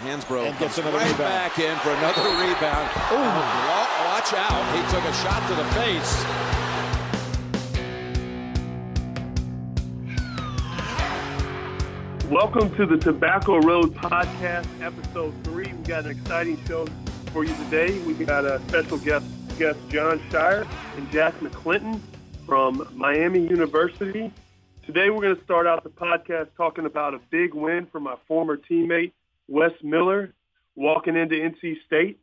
Hansbrough and gets comes another right rebound. back in for another rebound. Watch out. He took a shot to the face. Welcome to the Tobacco Road Podcast, Episode 3. We got an exciting show for you today. We got a special guest Jon Scheyer and Jack McClinton from Miami University. Today we're going to start out the podcast talking about a big win for my former teammate, Wes Miller, walking into NC State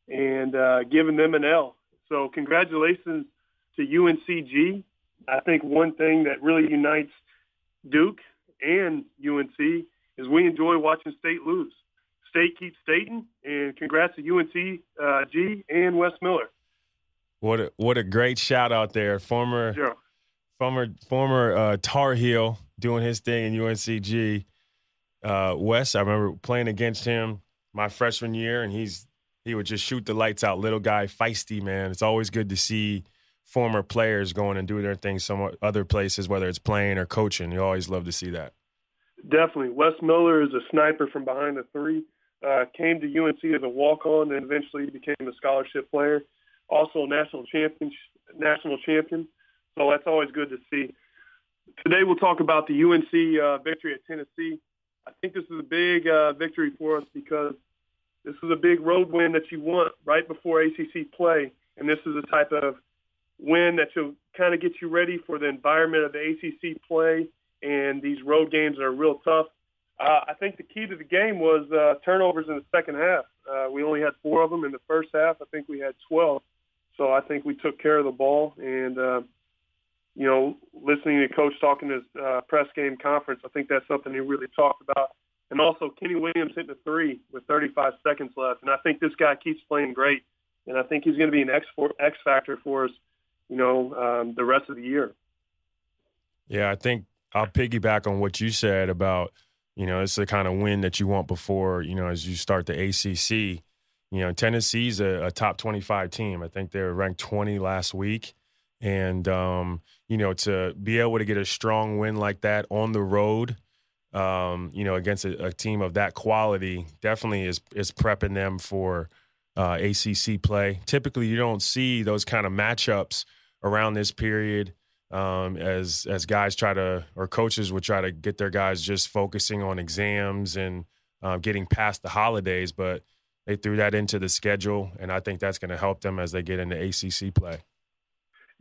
and giving them an L. So congratulations to UNCG. I think one thing that really unites Duke and UNC is we enjoy watching State lose. State keeps stating, and congrats to UNCG and Wes Miller. What a great shout out there. Former Tar Heel doing his thing in UNCG. Wes, I remember playing against him my freshman year, and he would just shoot the lights out. Little guy, feisty, man. It's always good to see former players going and doing their thing some other places, whether it's playing or coaching. You always love to see that. Definitely. Wes Miller is a sniper from behind the three. Came to UNC as a walk-on and eventually became a scholarship player. Also a national champion. So that's always good to see. Today we'll talk about the UNC victory at Tennessee. I think this is a big victory for us because this is a big road win that you want right before ACC play, and this is the type of win that will kind of get you ready for the environment of the ACC play, and these road games are real tough. I think the key to the game was turnovers in the second half. We only had 4 of them in the first half. I think we had 12. So I think we took care of the ball, and listening to Coach talking to his press game conference, I think that's something he really talked about. And also Kenny Williams hitting a 3 with 35 seconds left. And I think this guy keeps playing great, and I think he's going to be an X factor for us, the rest of the year. Yeah, I think I'll piggyback on what you said about, it's the kind of win that you want before, as you start the ACC. Tennessee's a top 25 team. I think they were ranked 20 last week. And, to be able to get a strong win like that on the road, against a team of that quality definitely is prepping them for ACC play. Typically, you don't see those kind of matchups around this period as guys coaches would try to get their guys just focusing on exams and getting past the holidays. But they threw that into the schedule, and I think that's going to help them as they get into ACC play.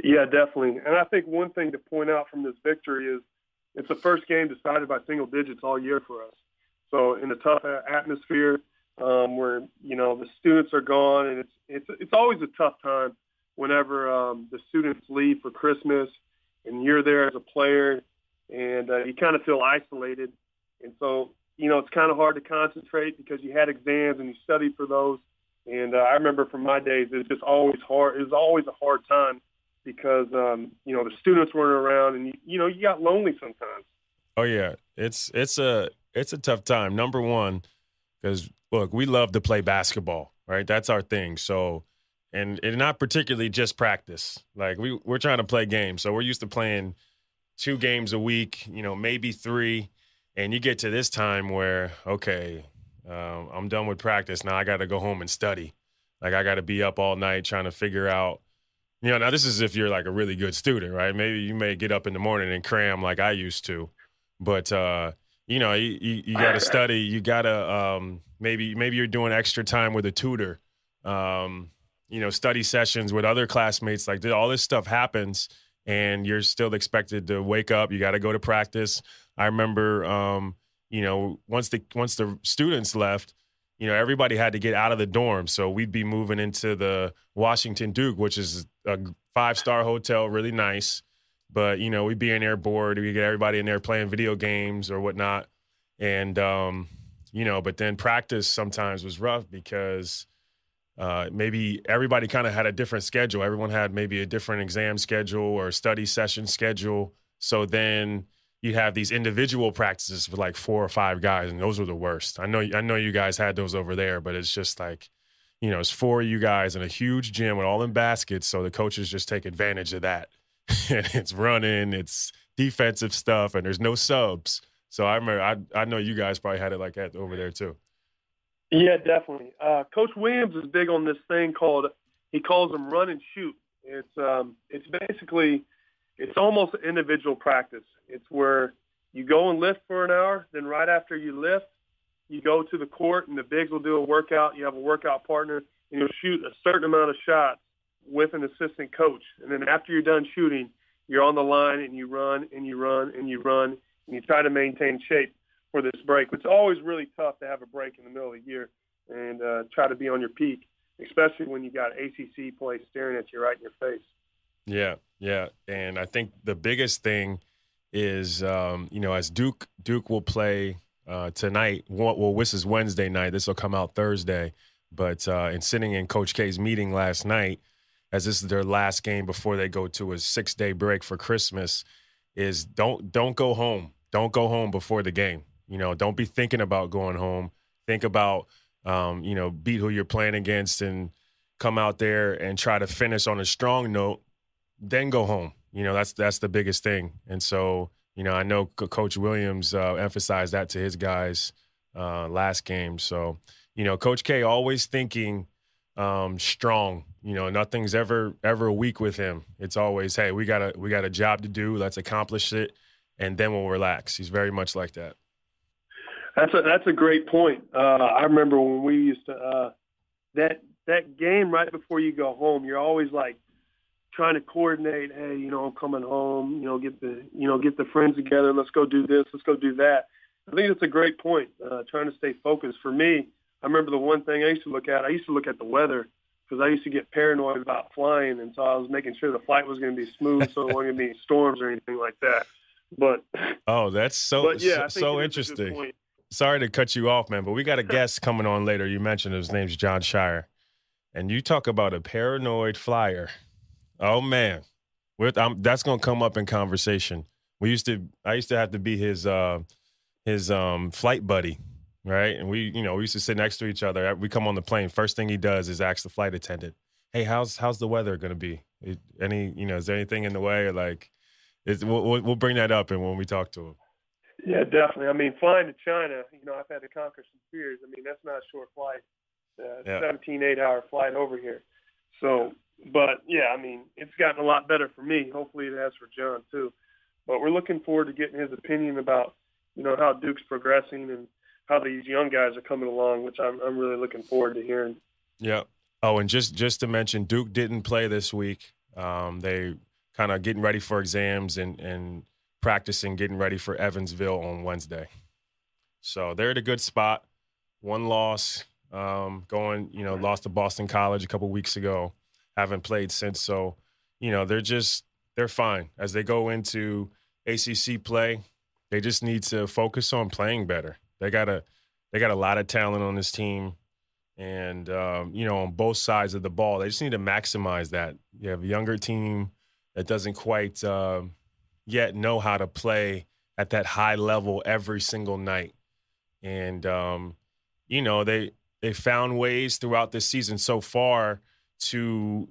Yeah, definitely. And I think one thing to point out from this victory is it's the first game decided by single digits all year for us. So in a tough atmosphere where, the students are gone, and it's always a tough time whenever the students leave for Christmas and you're there as a player and you kind of feel isolated. And so, it's kind of hard to concentrate because you had exams and you studied for those. And I remember from my days, it's just always hard. It was always a hard time because, the students weren't around and, you got lonely sometimes. Oh, yeah. It's a tough time. Number one, because, look, we love to play basketball, right? That's our thing. So, and not particularly just practice. Like, we're trying to play games. So we're used to playing 2 games a week, maybe 3. And you get to this time where, okay, I'm done with practice. Now I got to go home and study. Like, I got to be up all night trying to figure out, now this is if you're like a really good student, right? Maybe you may get up in the morning and cram like I used to. But, you got to study. You got to maybe you're doing extra time with a tutor, study sessions with other classmates. Like, all this stuff happens, and you're still expected to wake up. You got to go to practice. I remember, once the students left, everybody had to get out of the dorm. So we'd be moving into the Washington Duke, which is a 5-star hotel, really nice. But, we'd be in there bored. We'd get everybody in there playing video games or whatnot. And, but then practice sometimes was rough because maybe everybody kind of had a different schedule. Everyone had maybe a different exam schedule or study session schedule. So then you have these individual practices with like 4 or 5 guys, and those were the worst. I know you guys had those over there, but it's just like, it's 4 of you guys in a huge gym with all them baskets, so the coaches just take advantage of that. And it's running, it's defensive stuff, and there's no subs. So I remember, I know you guys probably had it like that over there too. Yeah, definitely. Coach Williams is big on this thing he calls them run and shoot. It's basically, it's almost an individual practice. It's where you go and lift for an hour, then right after you lift, you go to the court and the bigs will do a workout. You have a workout partner and you'll shoot a certain amount of shots with an assistant coach. And then after you're done shooting, you're on the line and you run and you run and you run and you try to maintain shape for this break. It's always really tough to have a break in the middle of the year and try to be on your peak, especially when you got ACC play staring at you right in your face. Yeah. And I think the biggest thing is, as Duke will play tonight. Well, this is Wednesday night. This will come out Thursday. But in sitting in Coach K's meeting last night, as this is their last game before they go to a 6-day break for Christmas, is don't go home. Don't go home before the game. Don't be thinking about going home. Think about, beat who you're playing against and come out there and try to finish on a strong note, then go home. That's the biggest thing. And so, I know Coach Williams emphasized that to his guys last game. So, Coach K always thinking strong. Nothing's ever weak with him. It's always, hey, we got a job to do. Let's accomplish it, and then we'll relax. He's very much like that. That's a great point. I remember when we used to that game right before you go home. You're always like trying to coordinate. Hey, I'm coming home. Get the friends together. Let's go do this. Let's go do that. I think that's a great point. Trying to stay focused. For me, I remember the one thing I used to look at the weather because I used to get paranoid about flying, and so I was making sure the flight was going to be smooth, so there weren't going to be storms or anything like that. But that's so interesting. Sorry to cut you off, man, but we got a guest coming on later. You mentioned his name's Jon Scheyer, and you talk about a paranoid flyer. Oh man, that's going to come up in conversation. I used to have to be his flight buddy, right? And we used to sit next to each other. We come on the plane. First thing he does is ask the flight attendant, "Hey, how's the weather going to be? Is there anything in the way?" Or we'll bring that up and when we talk to him. Yeah, definitely. I mean, flying to China, I've had to conquer some fears. I mean, that's not a short flight. 17, 8-hour flight over here. So, but yeah, I mean, it's gotten a lot better for me. Hopefully it has for John too. But we're looking forward to getting his opinion about, how Duke's progressing and how these young guys are coming along, which I'm really looking forward to hearing. Yeah. Oh, and just to mention, Duke didn't play this week. They kind of getting ready for exams and practicing, getting ready for Evansville on Wednesday. So they're at a good spot. One loss, lost to Boston College a couple weeks ago. Haven't played since. So, they're fine. As they go into ACC play, they just need to focus on playing better. They got a lot of talent on this team. And, on both sides of the ball, they just need to maximize that. You have a younger team that doesn't quite yet know how to play at that high level every single night. And, they found ways throughout this season so far to,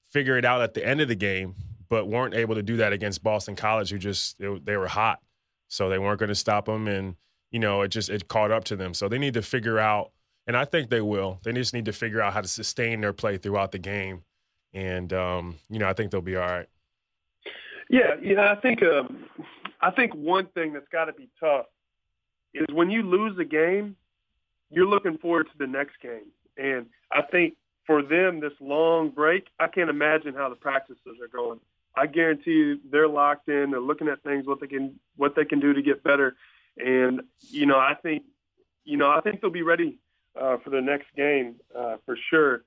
figure it out at the end of the game, but weren't able to do that against Boston College, who they were hot. So they weren't going to stop them. And, it caught up to them. So they need to figure out, and I think they will, they just need to figure out how to sustain their play throughout the game. And, I think they'll be all right. Yeah, I think one thing that's got to be tough is when you lose a game, you're looking forward to the next game. And I think for them, this long break, I can't imagine how the practices are going. I guarantee you they're locked in. They're looking at things, what they can do to get better. And, I think they'll be ready for the next game for sure.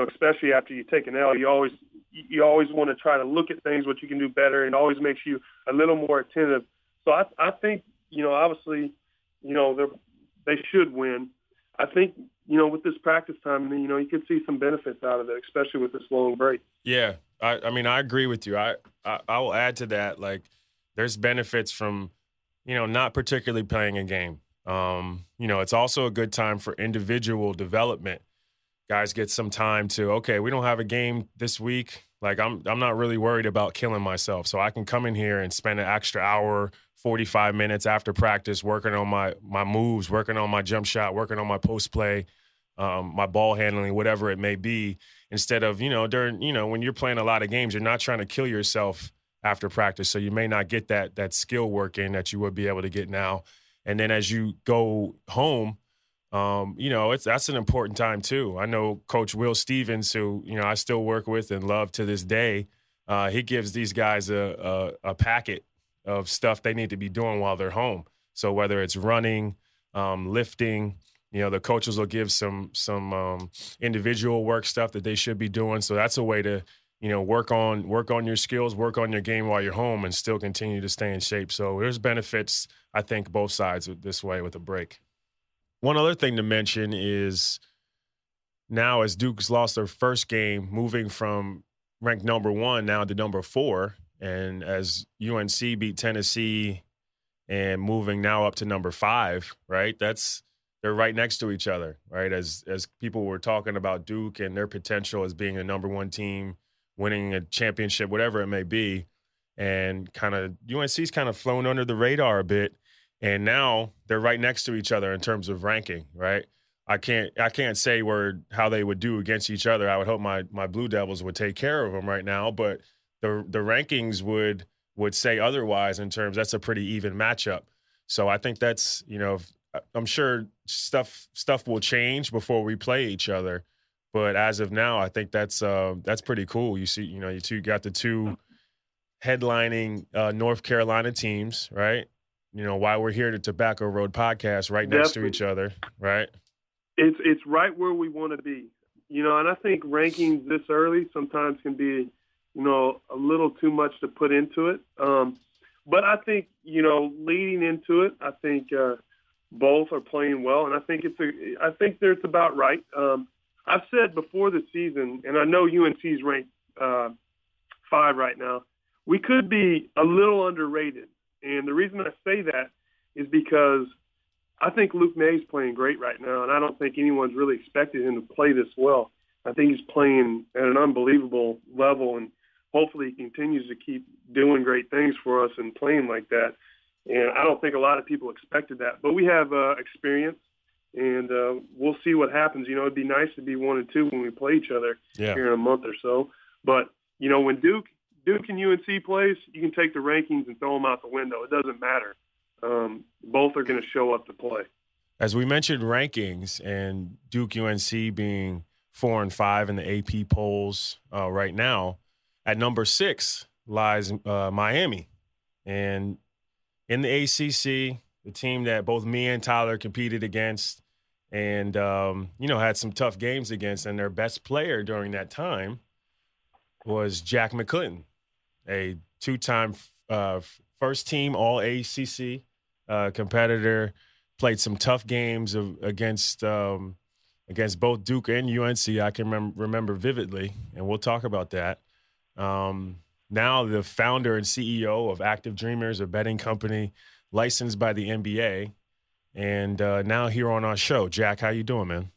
Especially after you take an L, you always want to try to look at things, what you can do better, and always makes you a little more attentive. So I think, obviously, they should win. I think, with this practice time, you could see some benefits out of it, especially with this long break. Yeah. I mean, I agree with you. I will add to that, there's benefits from, not particularly playing a game. It's also a good time for individual development. Guys get some time to, okay, we don't have a game this week. Like I'm not really worried about killing myself. So I can come in here and spend an extra hour, 45 minutes after practice working on my moves, working on my jump shot, working on my post play, my ball handling, whatever it may be, instead of, when you're playing a lot of games, you're not trying to kill yourself after practice. So you may not get that skill work in that you would be able to get now. And then as you go home, that's an important time too. I know Coach Will Stevens, who, I still work with and love to this day. He gives these guys a packet of stuff they need to be doing while they're home. So whether it's running, lifting, the coaches will give some individual work stuff that they should be doing. So that's a way to, work on your skills, work on your game while you're home and still continue to stay in shape. So there's benefits, I think, both sides this way with a break. One other thing to mention is now as Duke's lost their first game, moving from ranked number 1 now to number 4, and as UNC beat Tennessee and moving now up to number 5, right? They're right next to each other, right? As people were talking about Duke and their potential as being a number 1 team, winning a championship, whatever it may be, and UNC's kind of flown under the radar a bit. And now they're right next to each other in terms of ranking, right? I can't say how they would do against each other. I would hope my Blue Devils would take care of them right now, but the rankings would say otherwise in terms that's a pretty even matchup. So I think that's, I'm sure stuff will change before we play each other, but as of now, I think that's pretty cool. You see, you got the two headlining North Carolina teams, right? Why we're here, the Tobacco Road podcast, right next to each other, right? It's right where we want to be, and I think rankings this early sometimes can be, a little too much to put into it. But I think, leading into it, I think both are playing well, and I think it's about right. I've said before the season, and I know UNC's ranked 5 right now, we could be a little underrated. And the reason I say that is because I think Luke May's playing great right now, and I don't think anyone's really expected him to play this well. I think he's playing at an unbelievable level, and hopefully he continues to keep doing great things for us and playing like that. And I don't think a lot of people expected that. But we have experience, and we'll see what happens. It'd be nice to be 1-2 when we play each other here in a month or so. But, when Duke and UNC plays, you can take the rankings and throw them out the window. It doesn't matter. Both are going to show up to play. As we mentioned rankings and Duke UNC being 4 and 5 in the AP polls right now, at number 6 lies Miami. And in the ACC, the team that both me and Tyler competed against and, had some tough games against, and their best player during that time was Jack McClinton, a 2-time first-team All-ACC competitor, played some tough games against both Duke and UNC. I can remember vividly, and we'll talk about that. Now the founder and CEO of Active Dreamers, a betting company licensed by the NBA, and now here on our show. Jack, how you doing, man?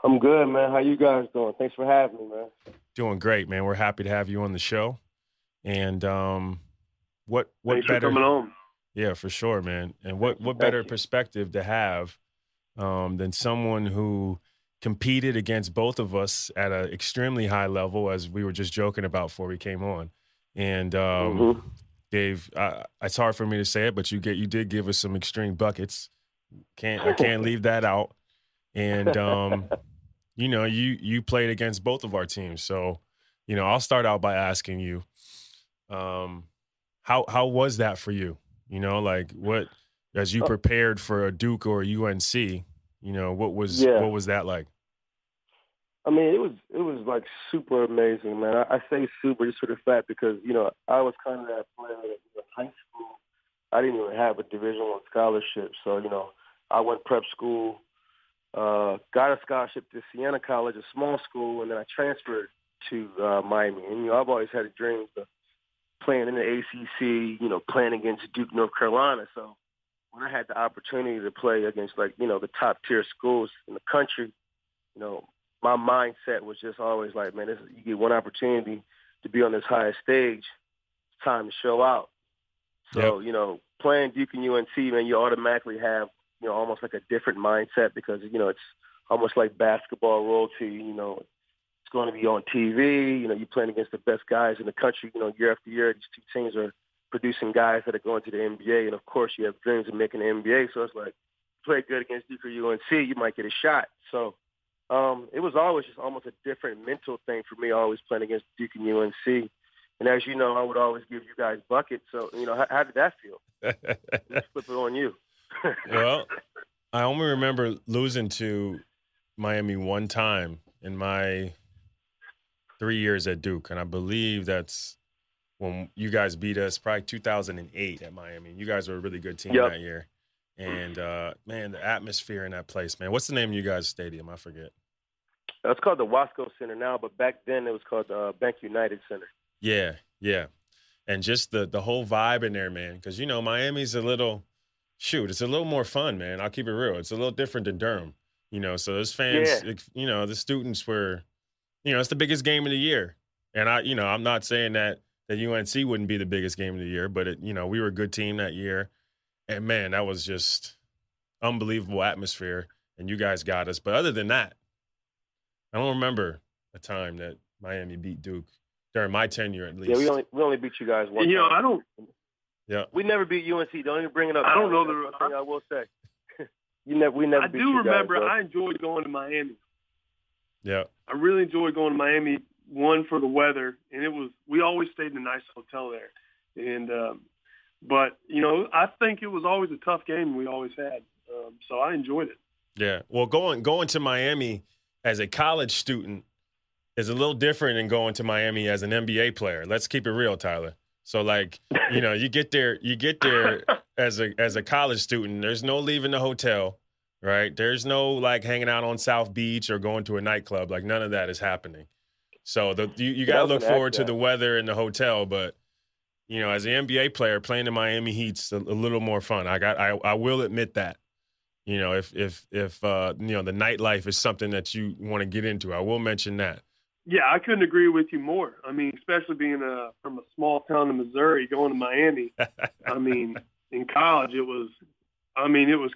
I'm good, man. How you guys doing? Thanks for having me, man. Doing great, man. We're happy to have you on the show. And what Thanks better for coming on. Yeah, for sure, man. And what better perspective to have than someone who competed against both of us at an extremely high level, as we were just joking about before we came on. And Dave, it's hard for me to say it, but you did give us some extreme buckets. I can't leave that out. And you played against both of our teams, so I'll start out by asking you, how was that for you? What as you prepared for a Duke or a UNC, what was that like? I mean, it was like super amazing, man. I say super just for the fact because I was kind of that player in high school. I didn't even have a Division I scholarship, so I went prep school, got a scholarship to Siena College, a small school, and then I transferred to Miami. And I've always had a dream of playing in the ACC, playing against Duke, North Carolina. So when I had the opportunity to play against the top tier schools in the country, my mindset was just always like, man, you get one opportunity to be on this highest stage. It's time to show out. So, playing Duke and UNC, man, you automatically have, almost like a different mindset because, it's almost like basketball royalty. It's going to be on TV. You're playing against the best guys in the country. Year after year, these two teams are producing guys that are going to the NBA. And, of course, you have dreams of making the NBA. So it's like, play good against Duke or UNC, you might get a shot. So it was always just almost a different mental thing for me, always playing against Duke and UNC. And as you know, I would always give you guys buckets. So, how did that feel? Let's flip it on you. Well, I only remember losing to Miami one time in my 3 years at Duke. And I believe that's when you guys beat us, probably 2008 at Miami. You guys were a really good team that year. And, man, the atmosphere in that place, man. What's the name of you guys' stadium? I forget. It's called the Wasco Center now, but back then it was called the Bank United Center. Yeah. And just the whole vibe in there, man, because, Miami's it's a little more fun, man. I'll keep it real. It's a little different than Durham, so those fans, the students were, it's the biggest game of the year. And, I'm not saying that UNC wouldn't be the biggest game of the year, but, we were a good team that year. And, man, that was just unbelievable atmosphere, and you guys got us. But other than that, I don't remember a time that Miami beat Duke. During my tenure, at least. Yeah, we only beat you guys one time. I don't. Yeah. We never beat UNC. Don't even bring it up. I don't know the thing I will say. We never beat you guys. I do remember. I enjoyed going to Miami. Yeah. I really enjoyed going to Miami. One, for the weather, and we always stayed in a nice hotel there, and but I think it was always a tough game we always had. So I enjoyed it. Yeah. Well, going to Miami as a college student is a little different than going to Miami as an NBA player. Let's keep it real, Tyler. So, you get there as a college student. There's no leaving the hotel, right? There's no hanging out on South Beach or going to a nightclub. None of that is happening. So you got to look forward to the weather in the hotel. But as an NBA player, playing in Miami Heat's a little more fun. I will admit that. If the nightlife is something that you want to get into, I will mention that. Yeah, I couldn't agree with you more. I mean, especially being from a small town in Missouri, going to Miami. I mean, in college, it was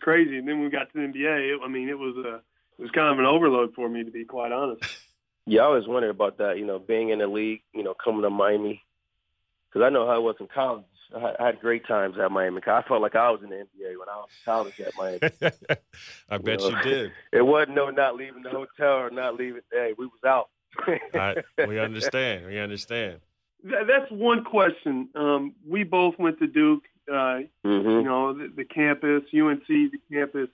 crazy. And then when we got to the NBA, it was kind of an overload for me, to be quite honest. Yeah, I always wondered about that, being in the league, coming to Miami. Because I know how it was in college. I had great times at Miami. I felt like I was in the NBA when I was in college at Miami. I bet you did. It wasn't not leaving the hotel or not leaving. Hey, we was out. We understand. That's one question. We both went to Duke, the campus, UNC, the campus.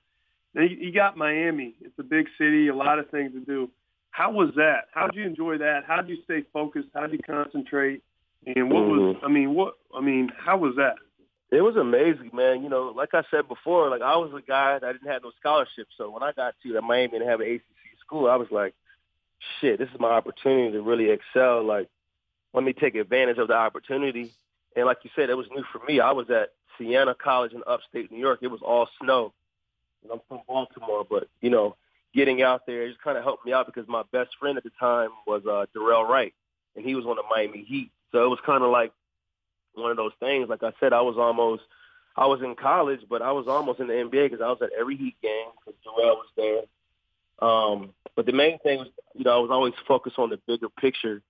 Now, you got Miami. It's a big city, a lot of things to do. How was that? How did you enjoy that? How did you stay focused? How did you concentrate? And how was that? It was amazing, man. Like I said before, I was a guy that didn't have no scholarship. So when I got to Miami and have an ACC school, I was like, shit, this is my opportunity to really excel. Let me take advantage of the opportunity. And like you said, it was new for me. I was at Siena College in upstate New York. It was all snow. And I'm from Baltimore, but, getting out there just kind of helped me out because my best friend at the time was Gerald Wright, and he was on the Miami Heat. So it was kind of like one of those things. Like I said, I was in college, but I was almost in the NBA because I was at every Heat game because Gerald was there. But the main thing was, I was always focused on the bigger picture,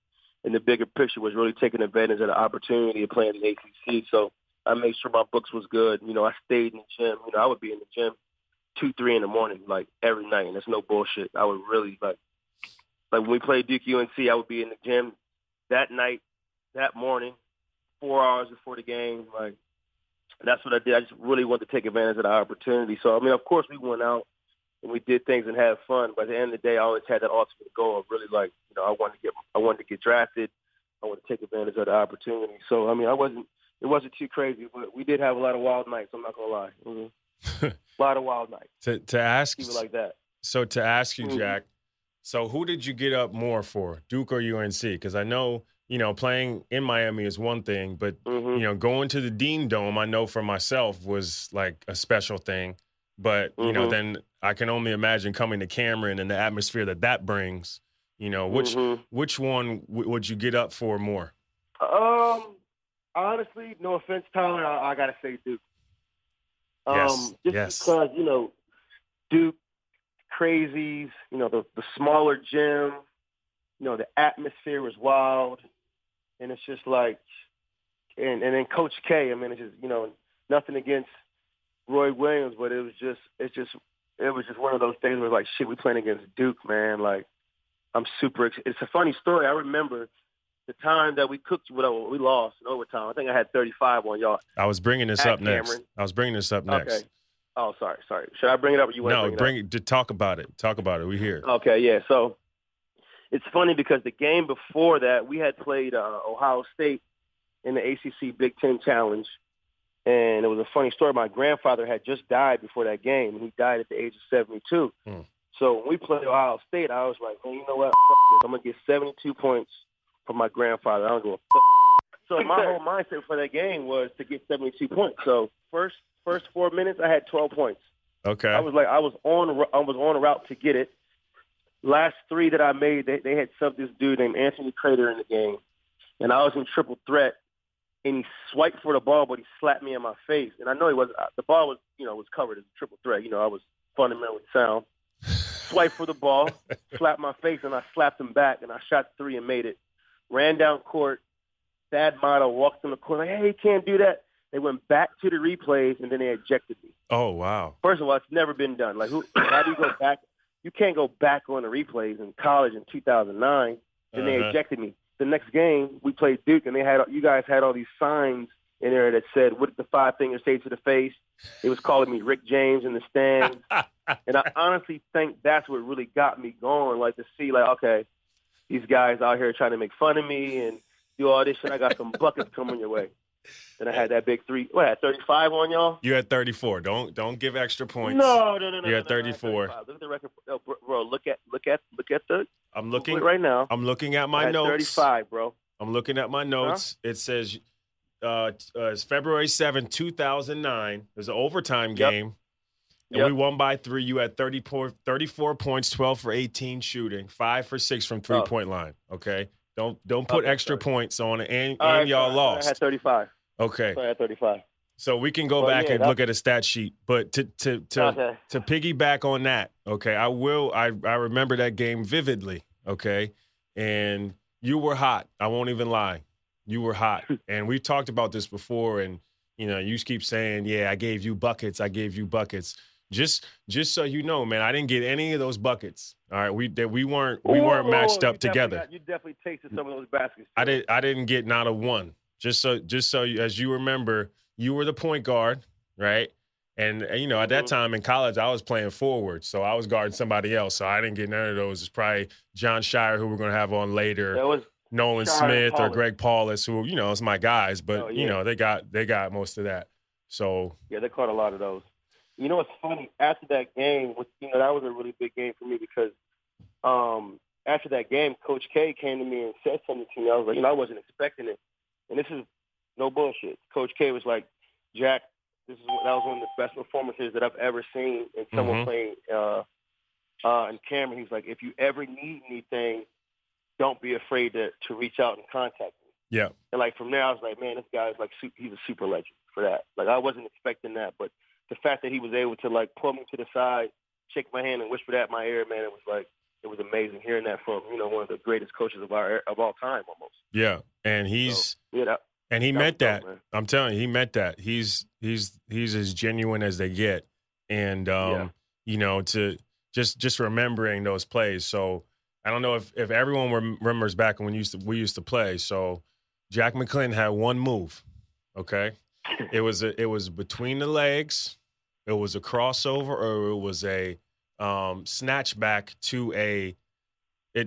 and the bigger picture was really taking advantage of the opportunity of playing the ACC. So I made sure my books was good. I stayed in the gym. I would be in the gym 2-3 in the morning, every night, and that's no bullshit. I would really, when we played Duke UNC, I would be in the gym that night, that morning, 4 hours before the game. That's what I did. I just really wanted to take advantage of the opportunity. So, of course, we went out and we did things and had fun. But at the end of the day, I always had that ultimate goal of really, I wanted to get drafted. I wanted to take advantage of the opportunity. So, it wasn't too crazy, but we did have a lot of wild nights. I'm not gonna lie. Mm-hmm. A lot of wild nights. To ask people like that. So to ask you, Jack, so who did you get up more for, Duke or UNC? Because I know, playing in Miami is one thing, but, going to the Dean Dome, I know for myself was a special thing. But, you know, then I can only imagine coming to Cameron and the atmosphere that brings. You know, which one would you get up for more? Honestly, no offense, Tyler, I got to say Duke. Yes. Because, you know, Duke, crazies, you know, the smaller gym, you know, the atmosphere was wild. And it's just like, and then Coach K, I mean, it's just, you know, nothing against Roy Williams, but it was just one of those things where like, shit, we playing against Duke, man. Like, I'm super excited. It's a funny story. I remember the time that we lost in overtime. I think I had 35 on y'all. I was bringing this up next. Okay. Oh, sorry. Should I bring it up or you want to bring it up? To talk about it. Talk about it. We hear it. Okay, yeah. So it's funny because the game before that, we had played Ohio State in the ACC Big Ten Challenge. And it was a funny story. My grandfather had just died before that game, and he died at the age of 72. So when we played Ohio State, I was like, man, you know what? F this. I'm going to get 72 points from my grandfather. I don't give a f. So my whole mindset for that game was to get 72 points. So first 4 minutes, I had 12 points. Okay. I was on a route to get it. Last 3 that I made, they had subbed this dude named Anthony Crater in the game. And I was in triple threat. And he swiped for the ball, but he slapped me in my face. And I know he wasn't. The ball was, you know, was covered as a triple threat. You know, I was fundamentally sound. Swiped for the ball, slapped my face, and I slapped him back. And I shot 3 and made it. Ran down court. Thad Matta walked in the court like, hey, you can't do that. They went back to the replays, and then they ejected me. Oh, wow. First of all, it's never been done. Like, how do you go back? You can't go back on the replays in college in 2009. Then they ejected me. The next game, we played Duke, and you guys had all these signs in there that said, what did the 5 fingers say to the face? It was calling me Rick James in the stands. And I honestly think that's what really got me going, like to see, like, okay, these guys out here trying to make fun of me and do all this shit. I got some buckets coming your way. Then I had that big 3. What, I had 35 on y'all? You had 34. Don't give extra points. No. You had 34. Look at the record, bro. Look at the. I'm looking right now. I'm looking at my notes. 35, bro. I'm looking at my notes. It says it's February 7, 2009. It was an overtime game. And we won by 3. You had 34 points, 12 for 18 shooting, 5 for 6 from three-point line. Okay? Don't put extra points on it, and y'all lost. I had 35. Okay. So I had 35. So we can go back and look at a stat sheet, but to piggyback on that, okay, I remember that game vividly, okay, and you were hot. I won't even lie, you were hot, and we've talked about this before, and you know you keep saying, yeah, I gave you buckets. Just so you know, man, I didn't get any of those buckets. All right, we weren't matched up together. You definitely tasted some of those baskets. I didn't get not a one. Just so as you remember. You were the point guard, right? And you know, at that time in college, I was playing forward, so I was guarding somebody else. So I didn't get none of those. It's probably Jon Scheyer, who we're going to have on later, Nolan Smith or Greg Paulus, who you know, it's my guys. But you know, they got most of that. So yeah, they caught a lot of those. You know, what's funny? After that game, you know, that was a really big game for me because after that game, Coach K came to me and said something to me. I was like, you know, I wasn't expecting it, and this is. No bullshit. Coach K was like, Jack, that was one of the best performances that I've ever seen in someone playing in Cameron. He's like, if you ever need anything, don't be afraid to reach out and contact me. Yeah. And like from there, I was like, man, this guy's like, he's a super legend for that. Like I wasn't expecting that, but the fact that he was able to like pull me to the side, shake my hand, and whisper that in my ear, man, it was amazing hearing that from one of the greatest coaches of all time, almost. Yeah, and he's And he meant that. I'm telling you, he meant that. He's as genuine as they get. And you know, to just remembering those plays. So I don't know if everyone remembers back when we used to play. So Jack McClinton had one move. Okay. It was between the legs, it was a crossover, or it was a snatch back to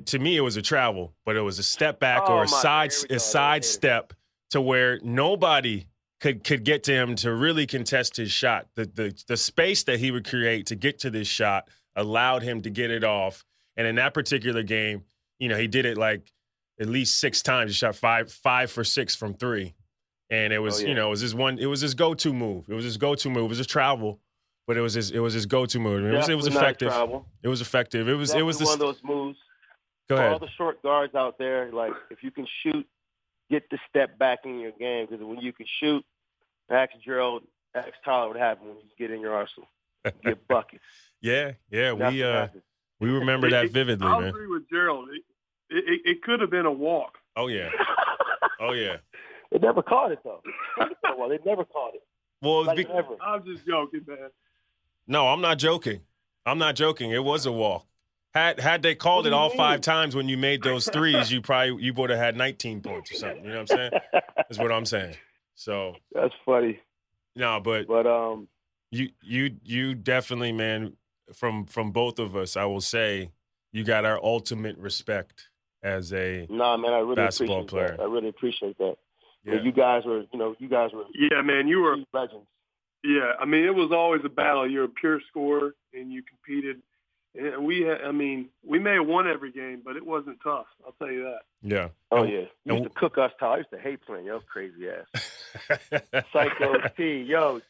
to me it was a travel, but it was a step back or a side step. To where nobody could get to him to really contest his shot. The space that he would create to get to this shot allowed him to get it off. And in that particular game, you know, he did it like at least 6 times. He shot 5 for 6 from 3. And it was, you know, it was his go-to move. It was his go-to move. It was his travel. but it was his go-to move. It was Definitely effective. not travel. It was effective. It was Definitely one of those moves. Go For ahead. all the short guards out there, like if you can shoot, get the step back in your game, because when you can shoot, ask Gerald, ask Tyler what happened when you get in your arsenal. Get buckets. Yeah, That's what happened. we remember that vividly, I'll man. agree with Gerald. It could have been a walk. Oh yeah, oh yeah. They never caught it though. Well, they never caught it. Well, Like never. I'm just joking, man. no, I'm not joking. It was a walk. Had they called What it do you all mean? 5 times when you made those threes, you would have had 19 points or something. You know what I'm saying? That's what I'm saying. So That's funny. no, but you definitely, man, from both of us, I will say you got our ultimate respect as a Nah, man, I really basketball appreciate player. that. I really appreciate that. Yeah. You guys were Yeah, man, you were. legends. Yeah, I mean, it was always a battle. You're a pure scorer, and you competed. And we may have won every game, but it wasn't tough. I'll tell you that. Yeah. Oh yeah, you used to cook us. Tyler, I used to hate playing yo crazy ass. Psycho T, yo,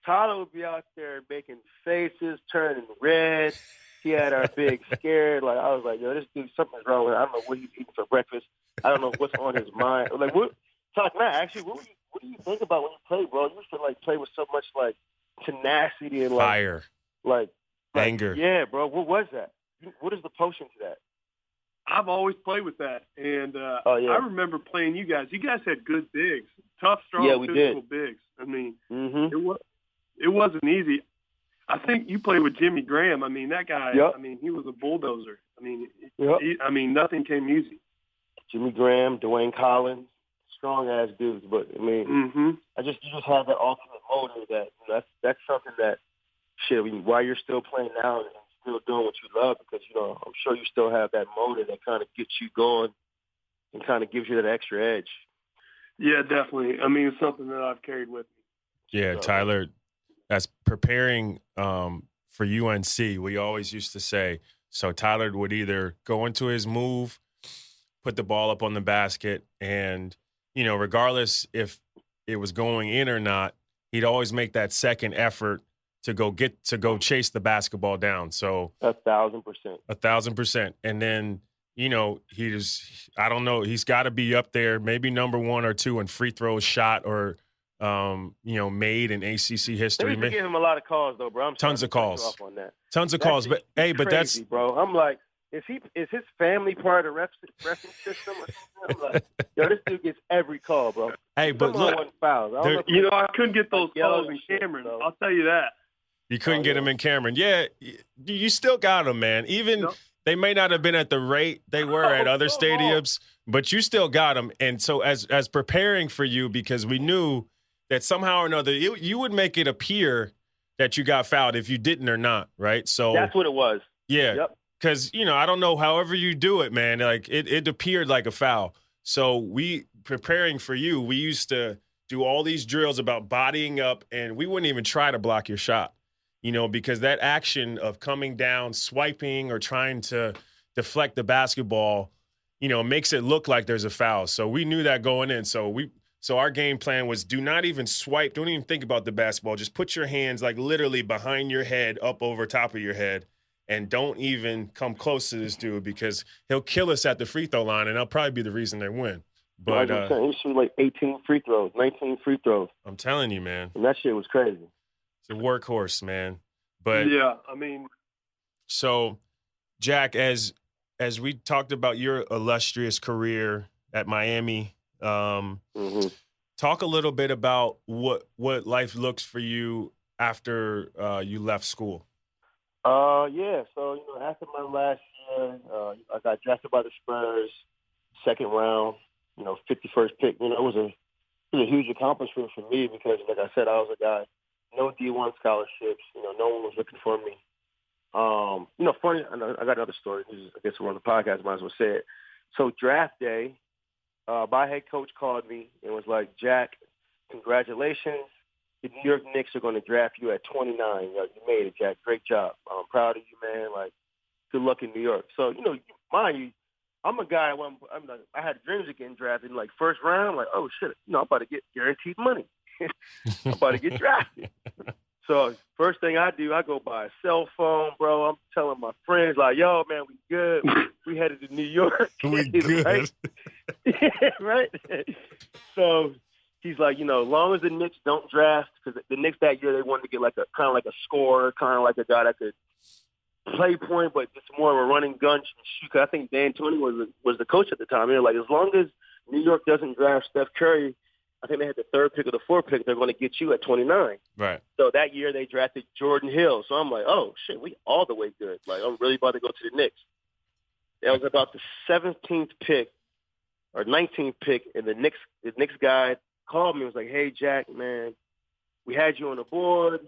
Tyler would be out there making faces, turning red. He had our big scared. Like I was like, yo, this dude, something's wrong with him. I don't know what he's eating for breakfast. I don't know what's on his mind. Like what? Tyler, can I ask you, what do you think about when you play, bro? You used to like play with so much like tenacity and like Fire. like Anger. Yeah, bro. What was that? What is the potion to that? I've always played with that, and Oh, yeah. I remember playing you guys. You guys had good bigs, tough, strong, Yeah, we physical did. bigs. I mean, Mm-hmm. it wasn't easy. I think you played with Jimmy Graham. I mean, that guy. Yep. I mean, he was a bulldozer. I mean, Yep. Nothing came easy. Jimmy Graham, Dwayne Collins, strong ass dudes. But I mean, Mm-hmm. you just have that ultimate motive that that's something that shit. I mean, while you're still playing now and still doing what you love, because I'm sure you still have that motive that kind of gets you going and kind of gives you that extra edge. Yeah, definitely. I mean, it's something that I've carried with me. Yeah, Tyler, as preparing for UNC, we always used to say, so Tyler would either go into his move, put the ball up on the basket, and, regardless if it was going in or not, he'd always make that second effort to go chase the basketball down. So 1,000%. 1,000%. And then, I don't know, he's got to be up there, maybe number 1 or 2 in free throws shot or, made in ACC history. They used to give him a lot of calls though, bro. Tons of calls. Off on that. Tons of calls. But hey, but crazy, bro. I'm like, is his family part of the refing system or something? I'm like, yo, this dude gets every call, bro. hey, but Someone look, wasn't fouled. I don't know if I couldn't get those yellow calls in and shit, Cameron. so. I'll tell you that. you couldn't get yeah. him in Cameron. Yeah, you still got him, man. Even they may not have been at the rate they were at other stadiums, but you still got him. And so as preparing for you, because we knew that somehow or another you would make it appear that you got fouled if you didn't or not, right? So that's what it was. yeah. Yep. Because, I don't know, however you do it, man, like it appeared like a foul. So we, preparing for you, we used to do all these drills about bodying up, and we wouldn't even try to block your shot, because that action of coming down, swiping, or trying to deflect the basketball, makes it look like there's a foul. So we knew that going in. So our game plan was do not even swipe. Don't even think about the basketball. Just put your hands like literally behind your head, up over top of your head. And don't even come close to this dude because he'll kill us at the free throw line, and that'll probably be the reason they win. But he shoot like 18 free throws, 19 free throws. I'm telling you, man, And that shit was crazy. it's a workhorse, man. But Yeah, I mean, so, Jack, as we talked about your illustrious career at Miami, Mm-hmm. talk a little bit about what life looks for you after you left school. Yeah. So after my last year, I got drafted by the Spurs, second round. 51st pick. It was a huge accomplishment for me because, like I said, I was a guy, no D1 scholarships. No one was looking for me. Funny. I got another story. I guess we're on the podcast. Might as well say it. So draft day, my head coach called me and was like, "Jack, congratulations. The New York Knicks are going to draft you at 29. You made it, Jack. Great job. I'm proud of you, man. Like, good luck in New York." So, mind you, I'm a guy, I had dreams of getting drafted in, like, first round. Like, oh, shit, I'm about to get guaranteed money. I'm about to get drafted. So first thing I do, I go buy a cell phone, bro. I'm telling my friends, like, yo, man, we good. We headed to New York. We good. Right? Yeah, right? So he's like, as long as the Knicks don't draft, because the Knicks that year, they wanted to get like a kind of like a scorer, kind of like a guy that could play point, but just more of a running gun shoot. Cause I think Dan Tony was the coach at the time. They're like, as long as New York doesn't draft Steph Curry, I think they had the 3rd pick or the 4th pick, they're going to get you at 29. Right. So that year they drafted Jordan Hill. So I'm like, oh, shit, we all the way good. Like, I'm really about to go to the Knicks. That was about the 17th pick or 19th pick, and the Knicks guy called me and was like, hey, Jack, man, we had you on the board.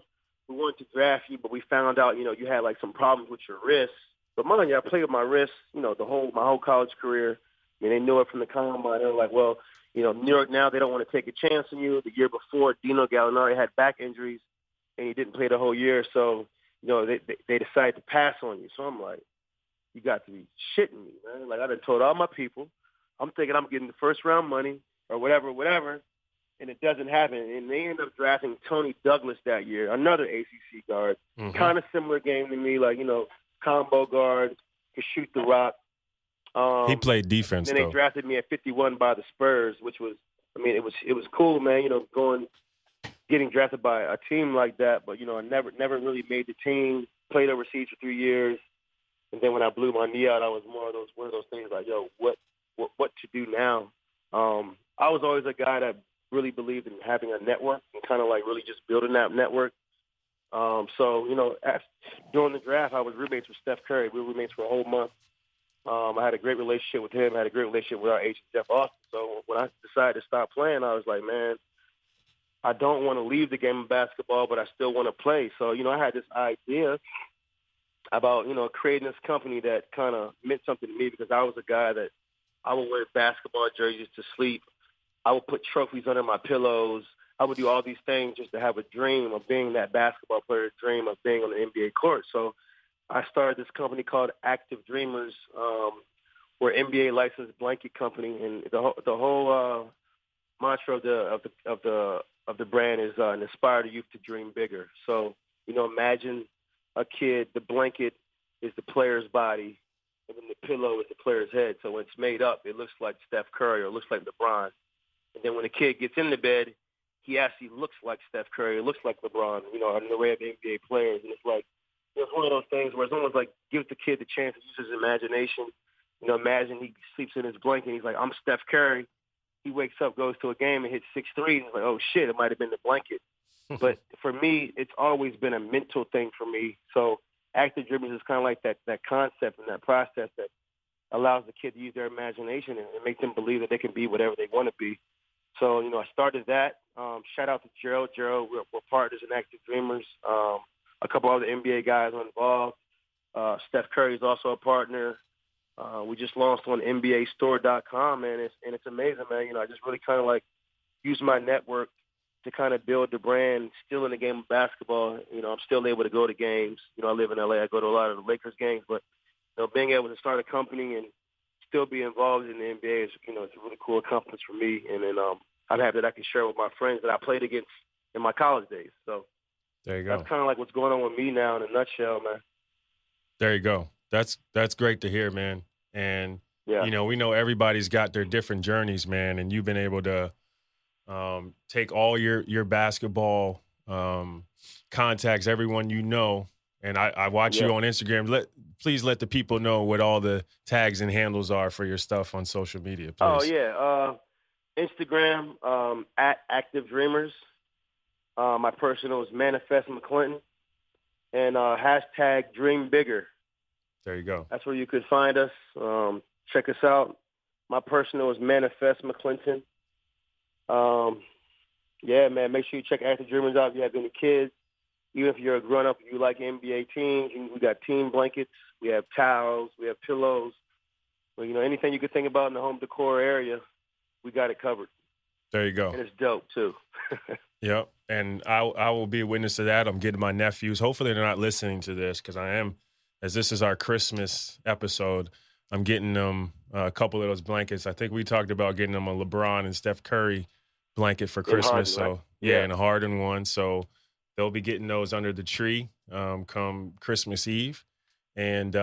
We wanted to draft you, but we found out, you had, like, some problems with your wrist. But mind you, I played with my wrist, my whole college career. I mean, they knew it from the combine. They were like, well, New York now, they don't want to take a chance on you. The year before, Dino Gallinari had back injuries, and he didn't play the whole year. So, they decided to pass on you. So I'm like, you got to be shitting me, man. Like, I done told all my people, I'm thinking I'm getting the first-round money or whatever, and it doesn't happen. And they end up drafting Tony Douglas that year, another ACC guard, kind of similar game to me, like, combo guard, could shoot the rock. He played defense, and then though. they drafted me at 51 by the Spurs, which was, it was cool, man. Getting drafted by a team like that, but I never really made the team. Played overseas for 3 years, and then when I blew my knee out, I was one of those things like, yo, what to do now? I was always a guy that really believed in having a network and kind of like really just building that network. So during the draft, I was roommates with Steph Curry. We were roommates for a whole month. I had a great relationship with him. I had a great relationship with our agent, Jeff Austin. So when I decided to stop playing, I was like, man, I don't want to leave the game of basketball, but I still want to play. So, I had this idea about, creating this company that kind of meant something to me because I was a guy that I would wear basketball jerseys to sleep. I would put trophies under my pillows. I would do all these things just to have a dream of being that basketball player, a dream of being on the NBA court. So I started this company called Active Dreamers. We're an NBA licensed blanket company, and the whole mantra of the brand is inspire the youth to dream bigger. So imagine a kid. The blanket is the player's body, and then the pillow is the player's head. So when it's made up, it looks like Steph Curry or it looks like LeBron. And then when the kid gets in the bed, he actually looks like Steph Curry. It looks like LeBron. An array of NBA players, and it's like. It's one of those things where it's almost like gives the kid the chance to use his imagination. Imagine he sleeps in his blanket and he's like, I'm Steph Curry. He wakes up, goes to a game and hits 6 threes. He's like, oh, shit, it might have been the blanket. But for me, it's always been a mental thing for me. So Active Dreamers is kind of like that concept and that process that allows the kid to use their imagination and make them believe that they can be whatever they want to be. So, I started that. Shout out to Gerald. Gerald, we're partners in Active Dreamers. A couple other NBA guys are involved. Steph Curry is also a partner. We just launched on NBAstore.com, man, and it's amazing, man. I just really kind of like use my network to kind of build the brand. Still in the game of basketball, I'm still able to go to games. I live in LA. I go to a lot of the Lakers games, but being able to start a company and still be involved in the NBA is, it's a really cool accomplishment for me. And then I'm happy that I can share with my friends that I played against in my college days. So. There you go. That's kind of like what's going on with me now in a nutshell, man. There you go. That's great to hear, man. And, yeah. We know everybody's got their different journeys, man, and you've been able to take all your basketball contacts, everyone and I watch you on Instagram. Please let the people know what all the tags and handles are for your stuff on social media, please. Oh, yeah. Instagram, at Active Dreamers. My personal is Manifest McClinton, and hashtag Dream Bigger. There you go. That's where you could find us. Check us out. My personal is Manifest McClinton. Yeah, man, make sure you check Active Dreamers out if you have any kids. Even if you're a grown-up, if you like NBA teams, we got team blankets, we have towels, we have pillows. Well, anything you could think about in the home decor area, we got it covered. There you go. And it's dope, too. Yep, and I will be a witness to that. I'm getting my nephews. Hopefully they're not listening to this because I am, as this is our Christmas episode, I'm getting them a couple of those blankets. I think we talked about getting them a LeBron and Steph Curry blanket for Christmas. Harden, so, right? yeah, and a Harden one. So they'll be getting those under the tree come Christmas Eve. And,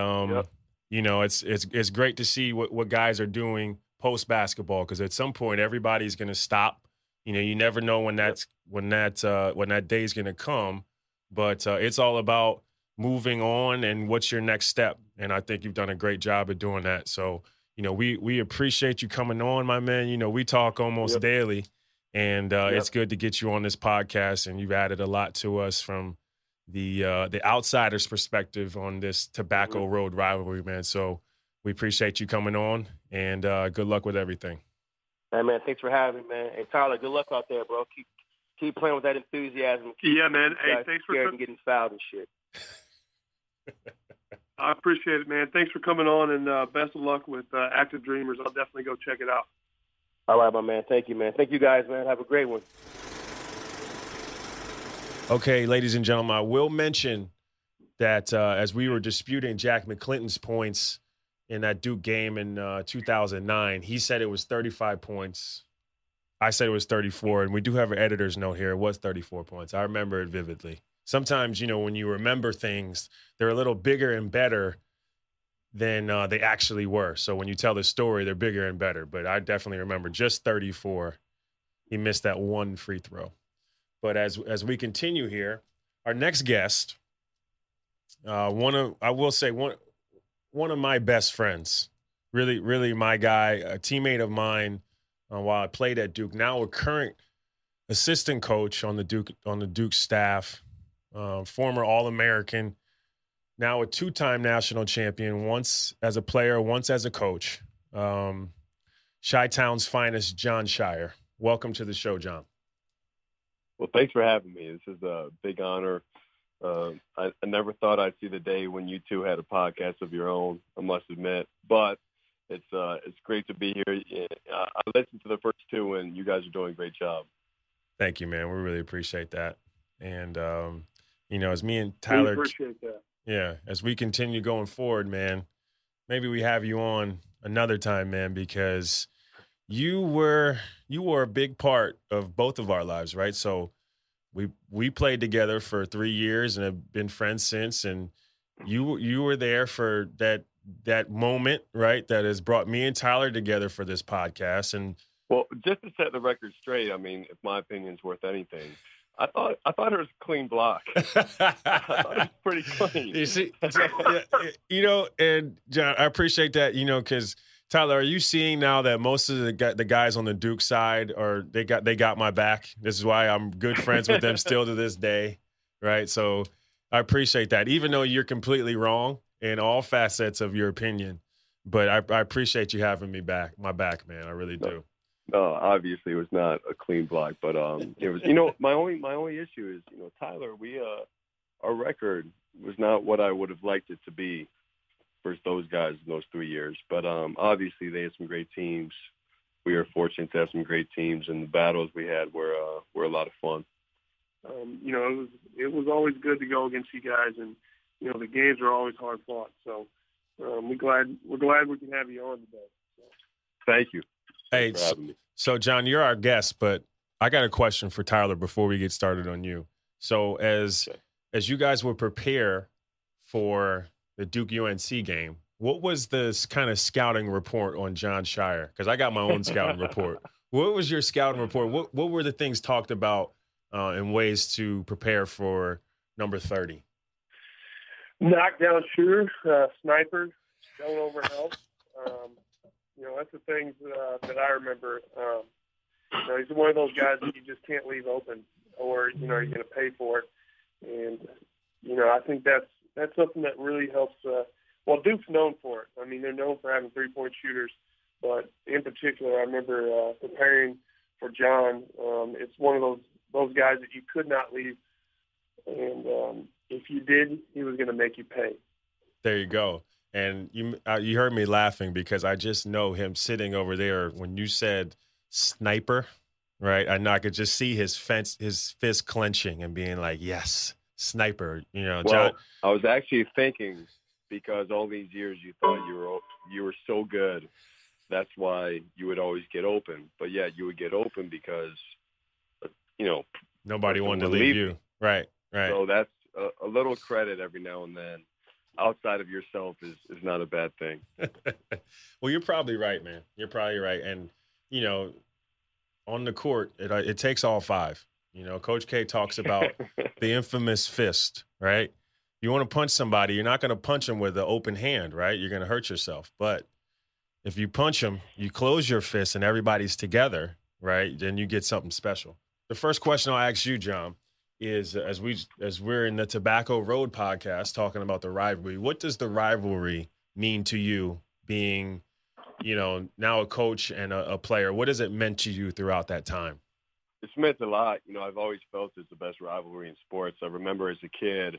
you know, it's great to see what guys are doing post basketball, because at some point everybody's going to stop. You know, you never know when that day is going to come, but it's all about moving on and what's your next step. And I think you've done a great job of doing that. So, you know, we appreciate you coming on, my man. You know, we talk almost daily, and it's good to get you on this podcast, and you've added a lot to us from the outsider's perspective on this Tobacco Road rivalry, man. So we appreciate you coming on, and good luck with everything. Hey, man, thanks for having me, man. Hey, Tyler, good luck out there, bro. Keep playing with that enthusiasm. Yeah, man. Hey, thanks for getting fouled and shit. I appreciate it, man. Thanks for coming on, and best of luck with Active Dreamers. I'll definitely go check it out. All right, my man. Thank you, man. Thank you, guys, man. Have a great one. Okay, ladies and gentlemen, I will mention that as we were disputing Jack McClinton's points in that Duke game in 2009, he said it was 35 points. I said it was 34, and we do have an editor's note here. It was 34 points. I remember it vividly. Sometimes, you know, when you remember things, they're a little bigger and better than they actually were. So when you tell the story, they're bigger and better. But I definitely remember just 34. He missed that one free throw. But as we continue here, our next guest, one of my best friends, really my guy, a teammate of mine while I played at Duke. Now a current assistant coach on the Duke staff, former All-American, now a two-time national champion, once as a player, once as a coach. Chi-Town's finest, Jon Scheyer. Welcome to the show, Jon. Well, thanks for having me. This is a big honor. I never thought I'd see the day when you two had a podcast of your own, I must admit. But it's great to be here. I listened to the first two, and you guys are doing a great job. Thank you, man. We really appreciate that. And, you know, as me and Tyler – we appreciate that. Yeah, as we continue going forward, man, maybe we have you on another time, man, because you were a big part of both of our lives, right? So we played together for 3 years and have been friends since, and you were there for that moment, right, that has brought me and Tyler together for this podcast. And well, just to set the record straight, I mean, if my opinion's worth anything, I thought it was a clean block. I thought it was pretty clean. You see, you know, and Jon, I appreciate that, you know, because Tyler, are you seeing now that most of the guys on the Duke side they got my back? This is why I'm good friends with them still to this day, right? So I appreciate that, even though you're completely wrong in all facets of your opinion. But I appreciate you having my back, man. I really do. No, obviously it was not a clean block, but it was. You know, my only issue is, you know, Tyler, our record was not what I would have liked it to be for those guys in those 3 years. But obviously they had some great teams. We were fortunate to have some great teams, and the battles we had were a lot of fun. You know, it was always good to go against you guys, and you know the games are always hard fought. So we're glad we can have you on today. So. Thank you. Hey, so Jon, you're our guest, but I got a question for Tyler before we get started on you. So as you guys would prepare for the Duke UNC game, what was this kind of scouting report on Jon Scheyer? Because I got my own scouting report. What was your scouting report? What were the things talked about in ways to prepare for number 30? Knockdown shooter, sniper, don't overhelp. You know, that's the things that I remember. You know, he's one of those guys that you just can't leave open, or you know, you're going to pay for it. And you know, I think that's something that really helps. Well, Duke's known for it. I mean, they're known for having 3-point shooters, but in particular, I remember preparing for Jon. It's one of those guys that you could not leave, and if you did, he was going to make you pay. There you go. And you heard me laughing because I just know him sitting over there when you said sniper, right? I know I could just see his fist clenching and being like, yes, sniper. You know, well, Jon. I was actually thinking, because all these years you thought you were so good, that's why you would always get open. But yeah, you would get open because, you know, nobody wanted to leave you. Right. Right. So that's a little credit every now and then outside of yourself is not a bad thing. Well, you're probably right, man. You're probably right. And, you know, on the court, it takes all five. You know, Coach K talks about the infamous fist, right? You want to punch somebody, you're not going to punch them with an open hand, right? You're going to hurt yourself. But if you punch them, you close your fist and everybody's together, right? Then you get something special. The first question I'll ask you, Jon, is as we're in the Tobacco Road podcast talking about the rivalry, what does the rivalry mean to you being, you know, now a coach and a player? What has it meant to you throughout that time? It's meant a lot. You know, I've always felt it's the best rivalry in sports. I remember as a kid,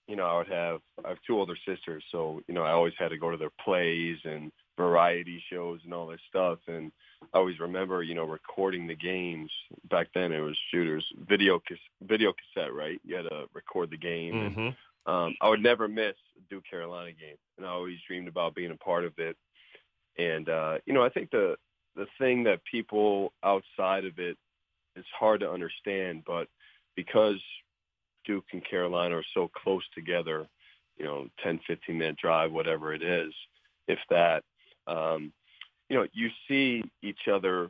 you know, I have two older sisters, so, you know, I always had to go to their plays and variety shows and all this stuff. And I always remember, you know, recording the games. Back then it was shooters, video cassette, right? You had to record the game. Mm-hmm. And, I would never miss a Duke Carolina game, and I always dreamed about being a part of it. And, you know, I think the thing that people outside of it, it's hard to understand, but because Duke and Carolina are so close together, you know, 10, 15-minute drive, whatever it is, if that, you know, you see each other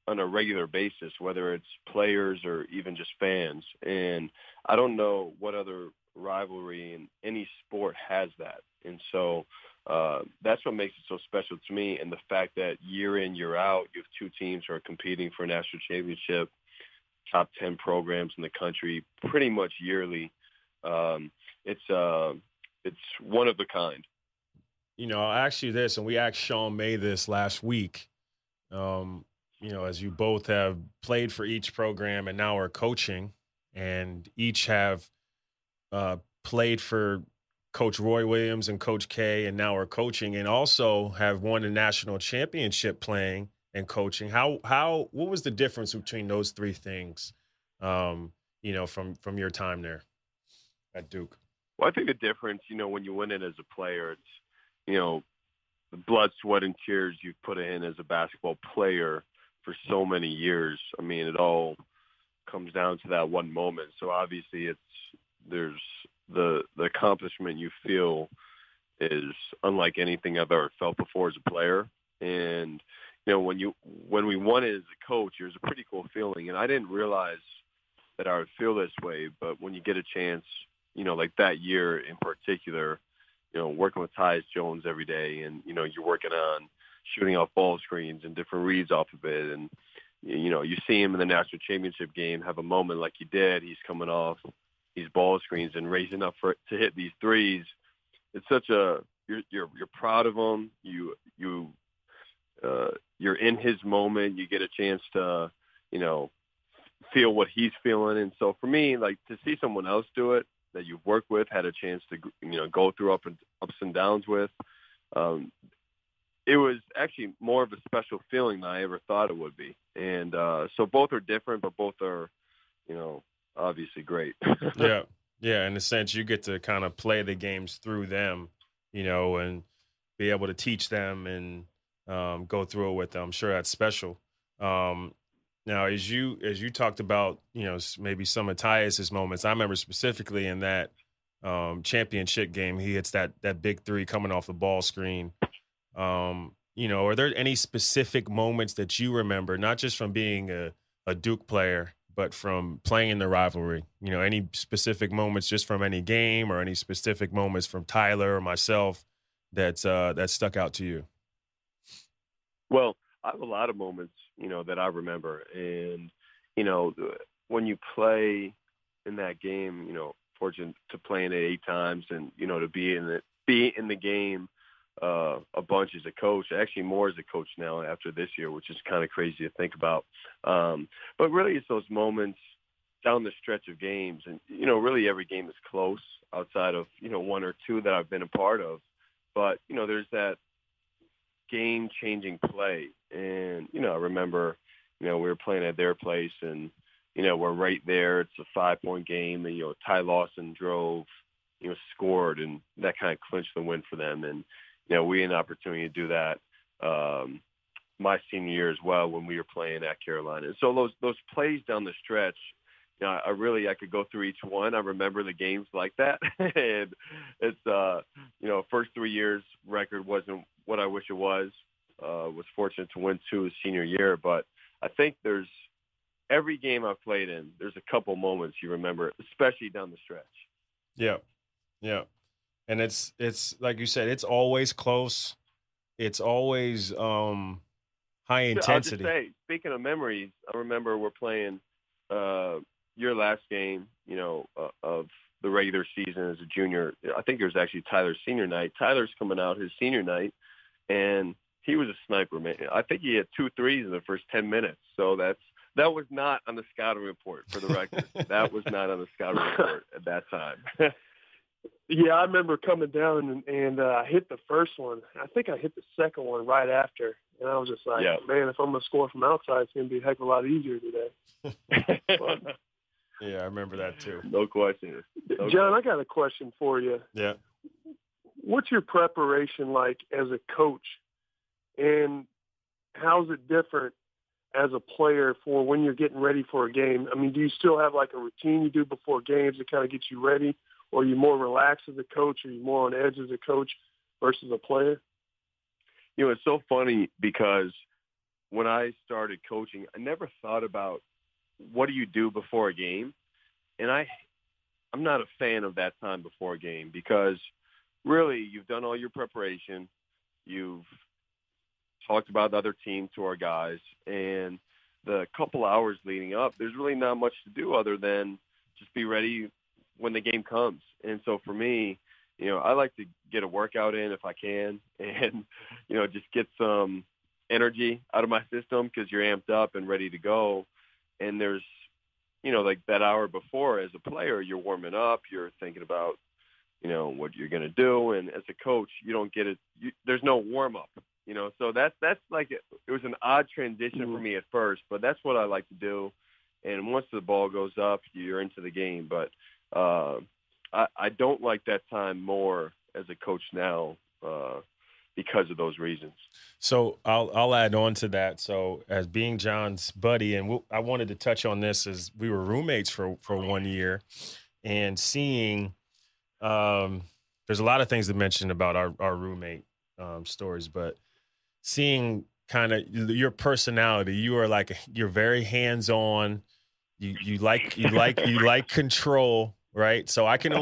on a regular basis, whether it's players or even just fans. And I don't know what other rivalry in any sport has that. And so that's what makes it so special to me. And the fact that year in, year out, you have two teams who are competing for a national championship, top 10 programs in the country, pretty much yearly. It's one of a kind. You know, I'll ask you this, and we asked Sean May this last week. You know, as you both have played for each program and now are coaching, and each have played for Coach Roy Williams and Coach K, and now are coaching, and also have won a national championship playing and coaching. What was the difference between those three things? You know, from your time there at Duke. Well, I think the difference, you know, when you win it as a player, it's, you know, the blood, sweat, and tears you've put in as a basketball player for so many years. I mean, it all comes down to that one moment. So obviously there's the accomplishment you feel is unlike anything I've ever felt before as a player. And, you know, when we won it as a coach, it was a pretty cool feeling. And I didn't realize that I would feel this way, but when you get a chance, you know, like that year in particular, you know, working with Tyus Jones every day, and, you know, you're working on shooting off ball screens and different reads off of it. And, you know, you see him in the national championship game have a moment like he did. He's coming off these ball screens and raising up to hit these threes. It's such you're proud of him. You're in his moment. You get a chance to, you know, feel what he's feeling. And so for me, like, to see someone else do it that you've worked with, had a chance to, you know, go through ups and downs with, it was actually more of a special feeling than I ever thought it would be. And so both are different, but both are, you know, obviously great. Yeah. In a sense, you get to kind of play the games through them, you know, and be able to teach them and go through it with them. I'm sure that's special. Now, as you talked about, you know, maybe some of Tyus's moments, I remember specifically in that championship game, he hits that big three coming off the ball screen. You know, are there any specific moments that you remember, not just from being a Duke player, but from playing in the rivalry? You know, any specific moments just from any game, or any specific moments from Tyler or myself that stuck out to you? Well, I have a lot of moments, you know, that I remember. And, you know, when you play in that game, you know, fortunate to play in it 8 times, and, you know, to be in the game a bunch as a coach, actually more as a coach now after this year, which is kind of crazy to think about. But really it's those moments down the stretch of games. And, you know, really every game is close outside of, you know, 1 or 2 that I've been a part of. But, you know, there's that game-changing play. And, you know, I remember, you know, we were playing at their place, and, you know, we're right there. It's a 5-point game, and, you know, Ty Lawson drove, you know, scored, and that kind of clinched the win for them. And, you know, we had an opportunity to do that my senior year as well when we were playing at Carolina. And so those plays down the stretch, I could go through each one. I remember the games like that. And it's, first 3 years record wasn't what I wish it was. Was fortunate to win 2 his senior year. But I think there's every game I've played in, there's a couple moments you remember, especially down the stretch. Yeah. Yeah. And it's like you said, it's always close. It's always high intensity. I'll just say, speaking of memories, I remember we're playing your last game, of the regular season as a junior. I think it was actually Tyler's senior night. Tyler's coming out his senior night, and he was a sniper, man. I think he had 2 threes in the first 10 minutes. So that was not on the scouting report, for the record. That was not on the scouting report at that time. Yeah, I remember coming down and I hit the first one. I think I hit the second one right after. And I was just like, man, if I'm going to score from outside, it's going to be a heck of a lot easier today. Yeah, I remember that too. No question. John, I got a question for you. Yeah. What's your preparation like as a coach? And how's it different as a player for when you're getting ready for a game? I mean, do you still have like a routine you do before games to kind of get you ready? Or are you more relaxed as a coach? Or are you more on edge as a coach versus a player? It's so funny because when I started coaching, I never thought about what do you do before a game. And I'm not a fan of that time before a game because really you've done all your preparation. You've talked about the other team to our guys. And the couple hours leading up, there's really not much to do other than just be ready when the game comes. And so for me, I like to get a workout in if I can and, just get some energy out of my system because you're amped up and ready to go. And there's, like that hour before as a player, you're warming up, you're thinking about, what you're going to do. And as a coach, you don't get it. There's no warm up, so that's like, it was an odd transition for me at first, but that's what I like to do. And once the ball goes up, you're into the game. But I don't like that time more as a coach now because of those reasons. So I'll add on to that. So as being John's buddy, and I wanted to touch on this as we were roommates for 1 year, and seeing there's a lot of things to mention about our roommate stories, but seeing kind of your personality, you're very hands-on. You like control, right? So I can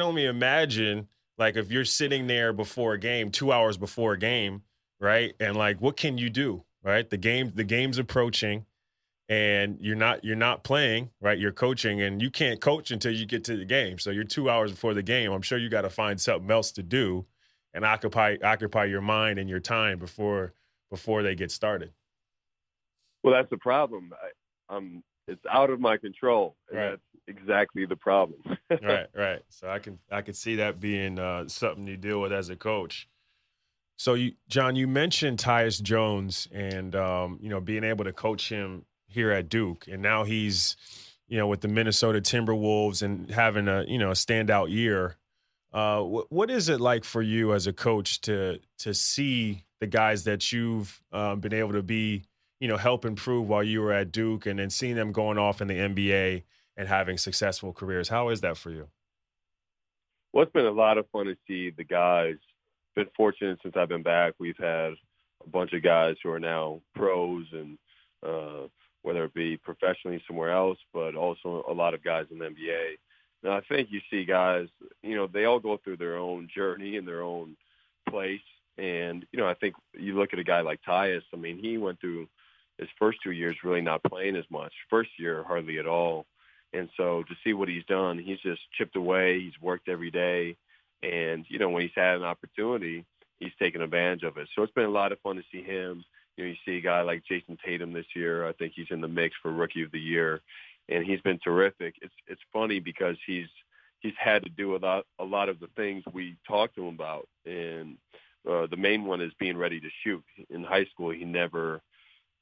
only imagine, like, if you're sitting there before a game, 2 hours before a game, right? And like, what can you do, right? The game's approaching, and you're not playing, right? You're coaching, and you can't coach until you get to the game. So you're 2 hours before the game. I'm sure you got to find something else to do and occupy your mind and your time before they get started. Well, that's the problem. It's out of my control, and right. That's exactly the problem. Right. So I could see that being something you deal with as a coach. So John, you mentioned Tyus Jones and being able to coach him here at Duke, and now he's with the Minnesota Timberwolves and having a standout year. What is it like for you as a coach to see the guys that you've been able to be help improve while you were at Duke, and then seeing them going off in the NBA and having successful careers? How is that for you? Well, it's been a lot of fun to see the guys. Been fortunate since I've been back. We've had a bunch of guys who are now pros, and whether it be professionally somewhere else, but also a lot of guys in the NBA. Now, I think you see guys, they all go through their own journey in their own place. And, I think you look at a guy like Tyus, I mean, he went through his first 2 years really not playing as much. First year, hardly at all. And so to see what he's done, he's just chipped away. He's worked every day. And, when he's had an opportunity, he's taken advantage of it. So it's been a lot of fun to see him. You see a guy like Jason Tatum this year. I think he's in the mix for Rookie of the Year. And he's been terrific. It's funny because he's had to do a lot of the things we talked to him about. And the main one is being ready to shoot. In high school, he never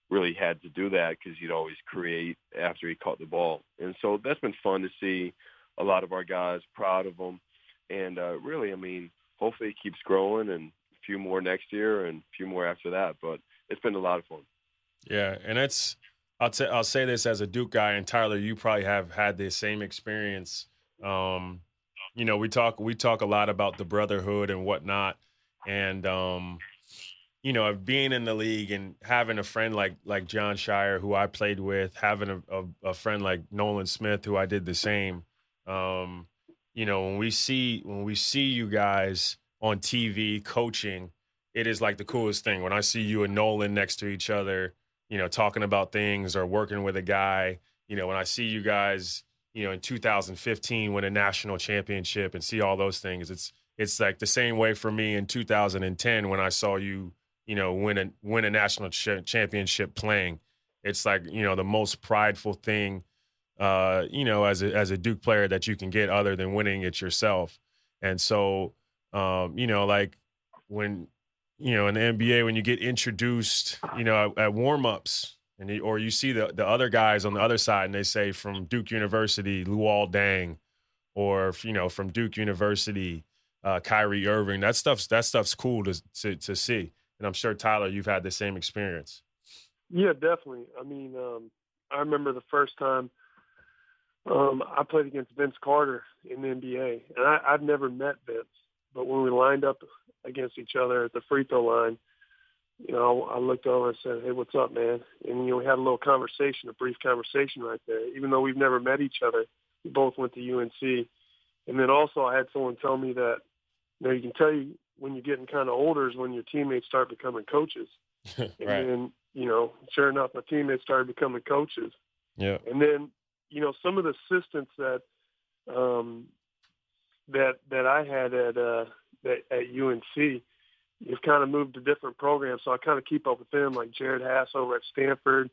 really had to do that because he'd always create after he caught the ball. And so that's been fun to see a lot of our guys, proud of him. And really, I mean, hopefully it keeps growing, and a few more next year and a few more after that. But it's been a lot of fun. Yeah, and I'll say this as a Duke guy, and Tyler, you probably have had the same experience. You know, we talk a lot about the brotherhood and whatnot, and you know, being in the league and having a friend like Jon Scheyer, who I played with, having a friend like Nolan Smith, who I did the same. You know, when we see you guys on TV coaching, it is like the coolest thing. When I see you and Nolan next to each other, you know, talking about things or working with a guy, you know, when I see you guys, you know, in 2015 win a national championship and see all those things, it's like the same way for me in 2010 when I saw you, you know, win a national championship playing. It's like, you know, the most prideful thing, you know, as a Duke player that you can get other than winning it yourself. And so, you know, like when, you know, in the NBA, when you get introduced, you know, at warm-ups, or you see the other guys on the other side and they say from Duke University, Luol Deng, or, you know, from Duke University, Kyrie Irving, that stuff's cool to see. And I'm sure, Tyler, you've had the same experience. Yeah, definitely. I mean, I remember the first time I played against Vince Carter in the NBA, and I've never met Vince, but when we lined up against each other at the free throw line, you know, I looked over and said, "Hey, what's up, man?" And, you know, we had a little conversation, a brief conversation right there. Even though we've never met each other, we both went to UNC. And then also I had someone tell me that, you know, you can tell you when you're getting kind of older is when your teammates start becoming coaches. Right. And then, you know, sure enough, my teammates started becoming coaches. Yeah. And then, you know, some of the assistants that I had at UNC, you've kind of moved to different programs, so I kind of keep up with them, like Jared Hass over at Stanford,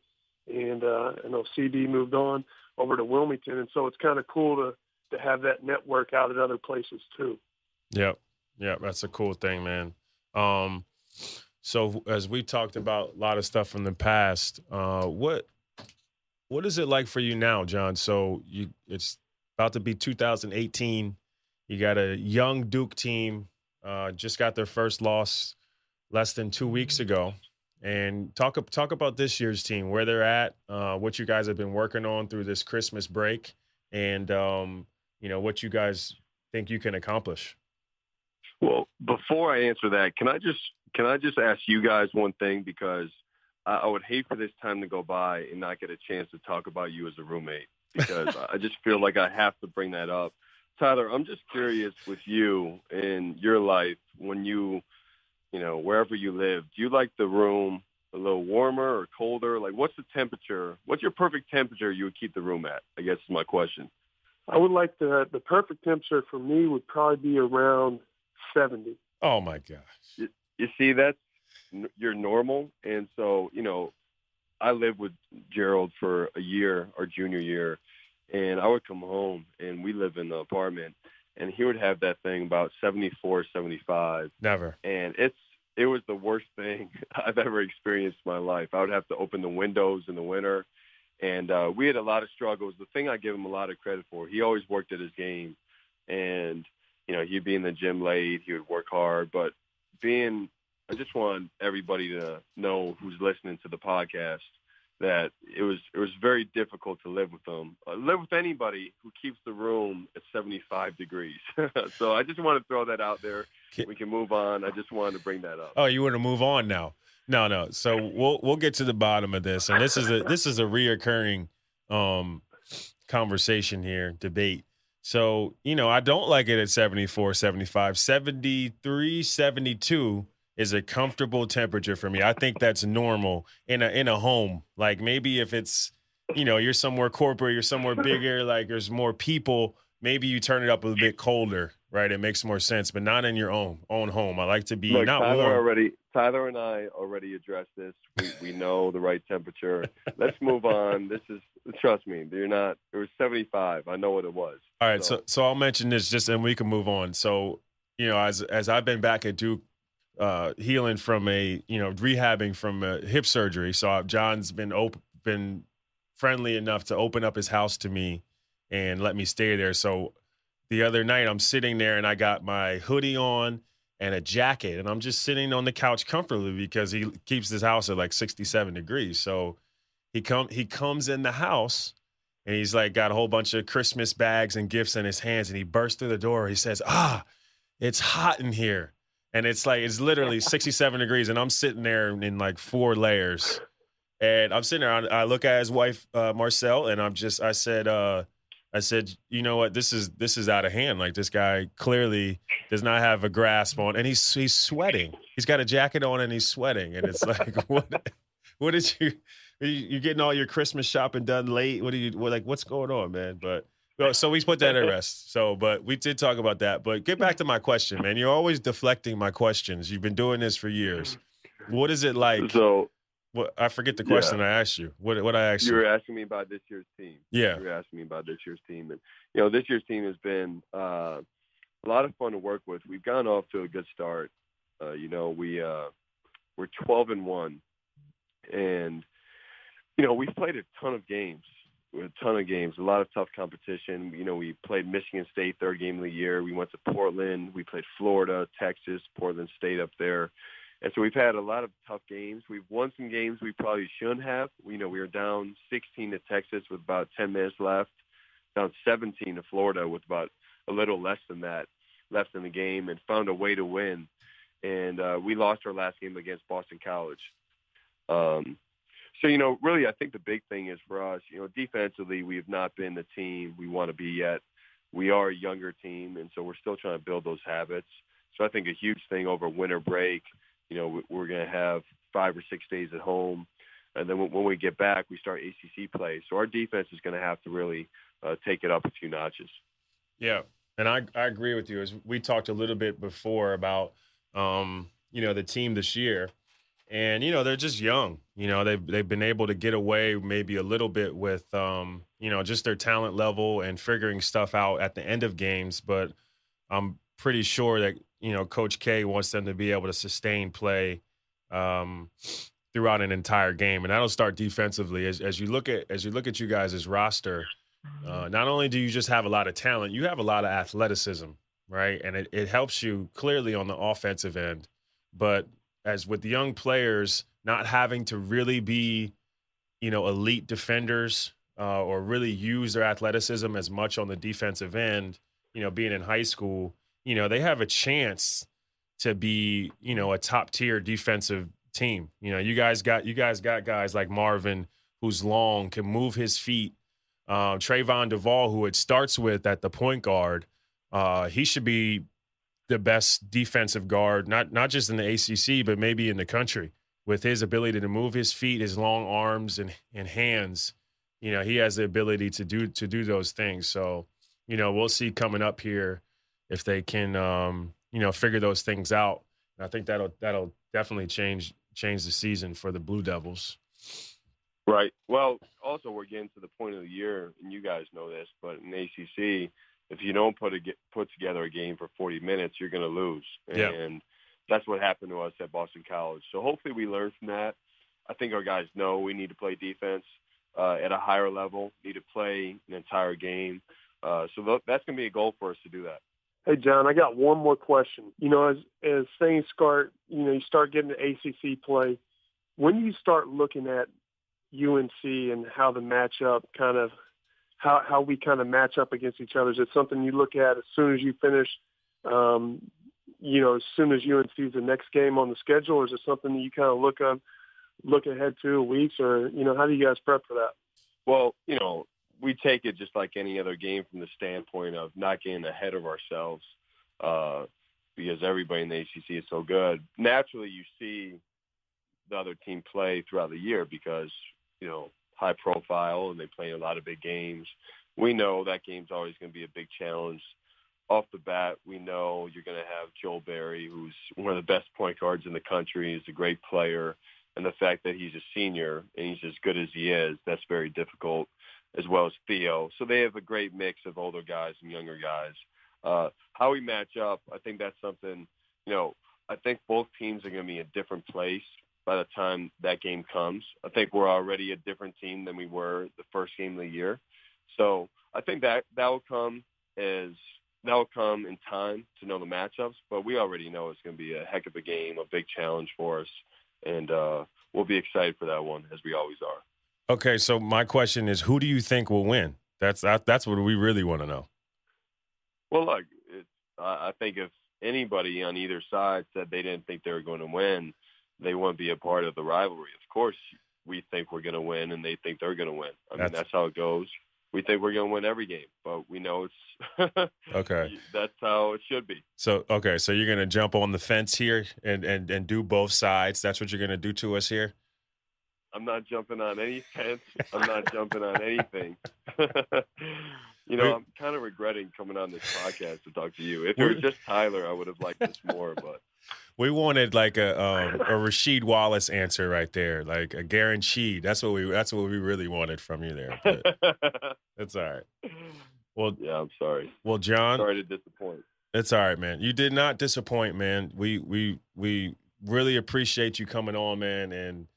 and I know CD moved on over to Wilmington, and so it's kind of cool to have that network out at other places too. Yep. Yeah, that's a cool thing, man. So as we talked about a lot of stuff from the past, what is it like for you now, Jon? So it's about to be 2018. You got a young Duke team, just got their first loss less than 2 weeks ago. And talk about this year's team, where they're at, what you guys have been working on through this Christmas break, and you know, what you guys think you can accomplish. Well, before I answer that, can I just ask you guys one thing, because I would hate for this time to go by and not get a chance to talk about you as a roommate, because I just feel like I have to bring that up. Tyler, I'm just curious with you in your life, when you know, wherever you live, do you like the room a little warmer or colder? Like, what's the temperature? What's your perfect temperature you would keep the room at, I guess is my question. I would like the perfect temperature for me would probably be around 70. Oh, my gosh. You see, that's you're normal. And so, you know, I lived with Gerald for a year, our junior year, and I would come home, and we live in the apartment, and he would have that thing about 74, 75. Never. And it was the worst thing I've ever experienced in my life. I would have to open the windows in the winter, and we had a lot of struggles. The thing I give him a lot of credit for, he always worked at his game, and, you know, he'd be in the gym late, he would work hard, but I just want everybody to know who's listening to the podcast that it was very difficult to live with them. Live with anybody who keeps the room at 75 degrees. So I just want to throw that out there. We can move on. I just wanted to bring that up. Oh, you want to move on now? No. So we'll get to the bottom of this, and this is a reoccurring conversation here, debate. So, you know, I don't like it at 74, 75, 73, 72 is a comfortable temperature for me. I think that's normal in a home. Like, maybe if it's, you know, you're somewhere corporate, you're somewhere bigger, like there's more people, maybe you turn it up a bit colder, right? It makes more sense, but not in your own home. I like to be not warm. Tyler and I already addressed this. We know the right temperature. Let's move on. Trust me, it was 75. I know what it was. All right. So I'll mention this just, and we can move on. So, you know, as I've been back at Duke, healing from rehabbing from a hip surgery. So Jon's been friendly enough to open up his house to me and let me stay there. So the other night I'm sitting there and I got my hoodie on and a jacket, and I'm just sitting on the couch comfortably because he keeps his house at like 67 degrees. So He comes in the house, and he's like got a whole bunch of Christmas bags and gifts in his hands, and he bursts through the door. He says, it's hot in here. And it's literally 67 degrees, and I'm sitting there in like 4 layers. And I'm sitting there, I look at his wife, Marcel, and I said, you know what, this is out of hand. Like, this guy clearly does not have a grasp on, and he's sweating. He's got a jacket on and he's sweating. And it's like, what did you getting all your Christmas shopping done late? What's going on, man? But so we put that at rest. But we did talk about that. But get back to my question, man. You're always deflecting my questions. You've been doing this for years. What is it like? So I forget the question I asked you. What I asked you? You were asking me about this year's team. Yeah. You were asking me about this year's team. And, this year's team has been a lot of fun to work with. We've gone off to a good start. We're 12-1. And, we've played a ton of games. A lot of tough competition. We played Michigan State, 3rd game of the year. We went to Portland. We played Florida, Texas, Portland State up there. And so we've had a lot of tough games. We've won some games we probably shouldn't have. We were down 16 to Texas with about 10 minutes left, down 17 to Florida with about a little less than that left in the game, and found a way to win. And we lost our last game against Boston College. So, really, I think the big thing is for us, defensively, we have not been the team we want to be yet. We are a younger team, and so we're still trying to build those habits. So I think a huge thing over winter break, we're going to have 5 or 6 days at home. And then when we get back, we start ACC play. So our defense is going to have to really take it up a few notches. Yeah, and I agree with you. As we talked a little bit before about, the team this year. And, they're just young. They've been able to get away maybe a little bit with, just their talent level and figuring stuff out at the end of games. But I'm pretty sure that, Coach K wants them to be able to sustain play throughout an entire game. And that'll start defensively. As you look at you guys' roster, not only do you just have a lot of talent, you have a lot of athleticism, right? And it helps you clearly on the offensive end. But as with the young players not having to really be, elite defenders or really use their athleticism as much on the defensive end, being in high school, they have a chance to be, a top-tier defensive team. You guys got guys like Marvin, who's long, can move his feet. Trayvon Duvall, who it starts with at the point guard, he should be the best defensive guard, not just in the ACC, but maybe in the country, with his ability to move his feet, his long arms and hands. He has the ability to do those things. So, we'll see coming up here if they can, figure those things out. And I think that'll definitely change the season for the Blue Devils. Right. Well, also we're getting to the point of the year, and you guys know this, but in ACC, if you don't put together a game for 40 minutes, you're going to lose. Yeah. And that's what happened to us at Boston College. So hopefully we learn from that. I think our guys know we need to play defense at a higher level, need to play an entire game. So that's going to be a goal for us to do that. Hey, John, I got one more question. As things start, you start getting to ACC play, when do you start looking at UNC and how the matchup kind of, how we kind of match up against each other? Is it something you look at as soon as you finish, as soon as UNC is the next game on the schedule, or is it something that you kind of look ahead to weeks, or, how do you guys prep for that? Well, we take it just like any other game from the standpoint of not getting ahead of ourselves because everybody in the ACC is so good. Naturally, you see the other team play throughout the year because, high profile and they play a lot of big games. We know that game's always going to be a big challenge. Off the bat, we know you're going to have Joel Berry, who's one of the best point guards in the country. He's a great player. And the fact that he's a senior and he's as good as he is, that's very difficult, as well as Theo. So they have a great mix of older guys and younger guys. How we match up, I think that's something, I think both teams are going to be in a different place by the time that game comes. I think we're already a different team than we were the first game of the year. So I think that will come in time to know the matchups, but we already know it's going to be a heck of a game, a big challenge for us, and we'll be excited for that one, as we always are. Okay, so my question is, who do you think will win? That's what we really want to know. Well, look, I think if anybody on either side said they didn't think they were going to win, they wouldn't be a part of the rivalry. Of course, we think we're going to win, and they think they're going to win. I mean, that's how it goes. We think we're going to win every game, but we know it's okay. That's how it should be. So you're going to jump on the fence here and do both sides. That's what you're going to do to us here? I'm not jumping on any fence. I'm not jumping on anything. I'm kind of regretting coming on this podcast to talk to you. If it was just Tyler, I would have liked this more. But we wanted like a Rasheed Wallace answer right there, like a guaranteed. That's what we really wanted from you there. But that's all right. Well, yeah, I'm sorry. Well, Jon, sorry to disappoint. It's all right, man. You did not disappoint, man. We really appreciate you coming on, man, and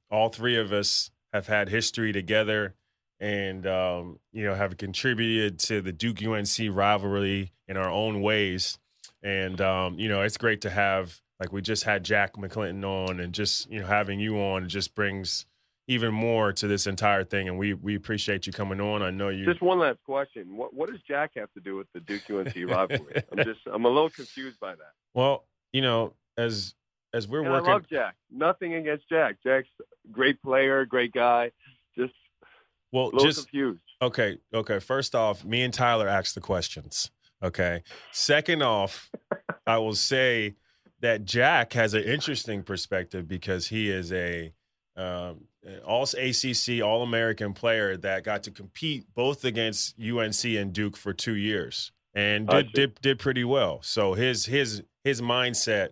all three of us have had history together and, have contributed to the Duke-UNC rivalry in our own ways. And, it's great to have, like we just had Jack McClinton on, and just, having you on just brings even more to this entire thing. And we appreciate you coming on. I know you. Just one last question. What does Jack have to do with the Duke-UNC rivalry? I'm a little confused by that. Well, as we're working. I love Jack. Nothing against Jack. Jack's a great player, great guy. Just confused. Okay. First off, me and Tyler asked the questions. Okay. Second off, I will say that Jack has an interesting perspective because he is a all-ACC, All-American player that got to compete both against UNC and Duke for 2 years and did pretty well. So his mindset,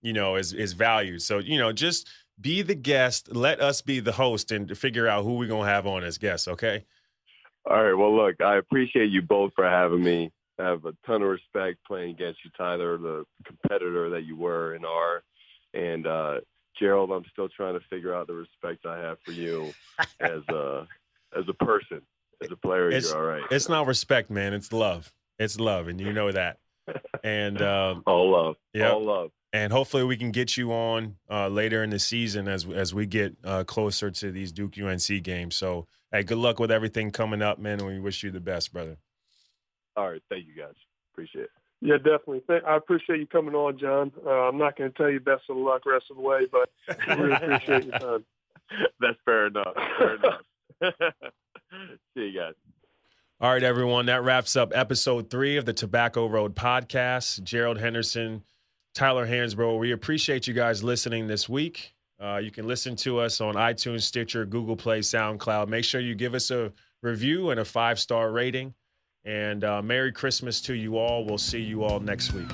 is valued. So, just be the guest. Let us be the host and figure out who we're going to have on as guests. Okay. All right. Well, look, I appreciate you both for having me. I have a ton of respect playing against you, Tyler, the competitor that you were and are. And Gerald, I'm still trying to figure out the respect I have for you as a person, as a player. You're all right. It's not respect, man. It's love. It's love, and you know that. And all love. Yep. All love. And hopefully we can get you on later in the season as we get closer to these Duke UNC games. So, hey, good luck with everything coming up, man, and we wish you the best, brother. All right. Thank you, guys. Appreciate it. Yeah, definitely. I appreciate you coming on, Jon. I'm not going to tell you best of luck rest of the way, but I really appreciate your time. That's fair enough. See you guys. All right, everyone. That wraps up episode 3 of the Tobacco Road podcast. Gerald Henderson, Tyler Hansbrough. We appreciate you guys listening this week. You can listen to us on iTunes, Stitcher, Google Play, SoundCloud. Make sure you give us a review and a 5-star rating. And Merry Christmas to you all. We'll see you all next week.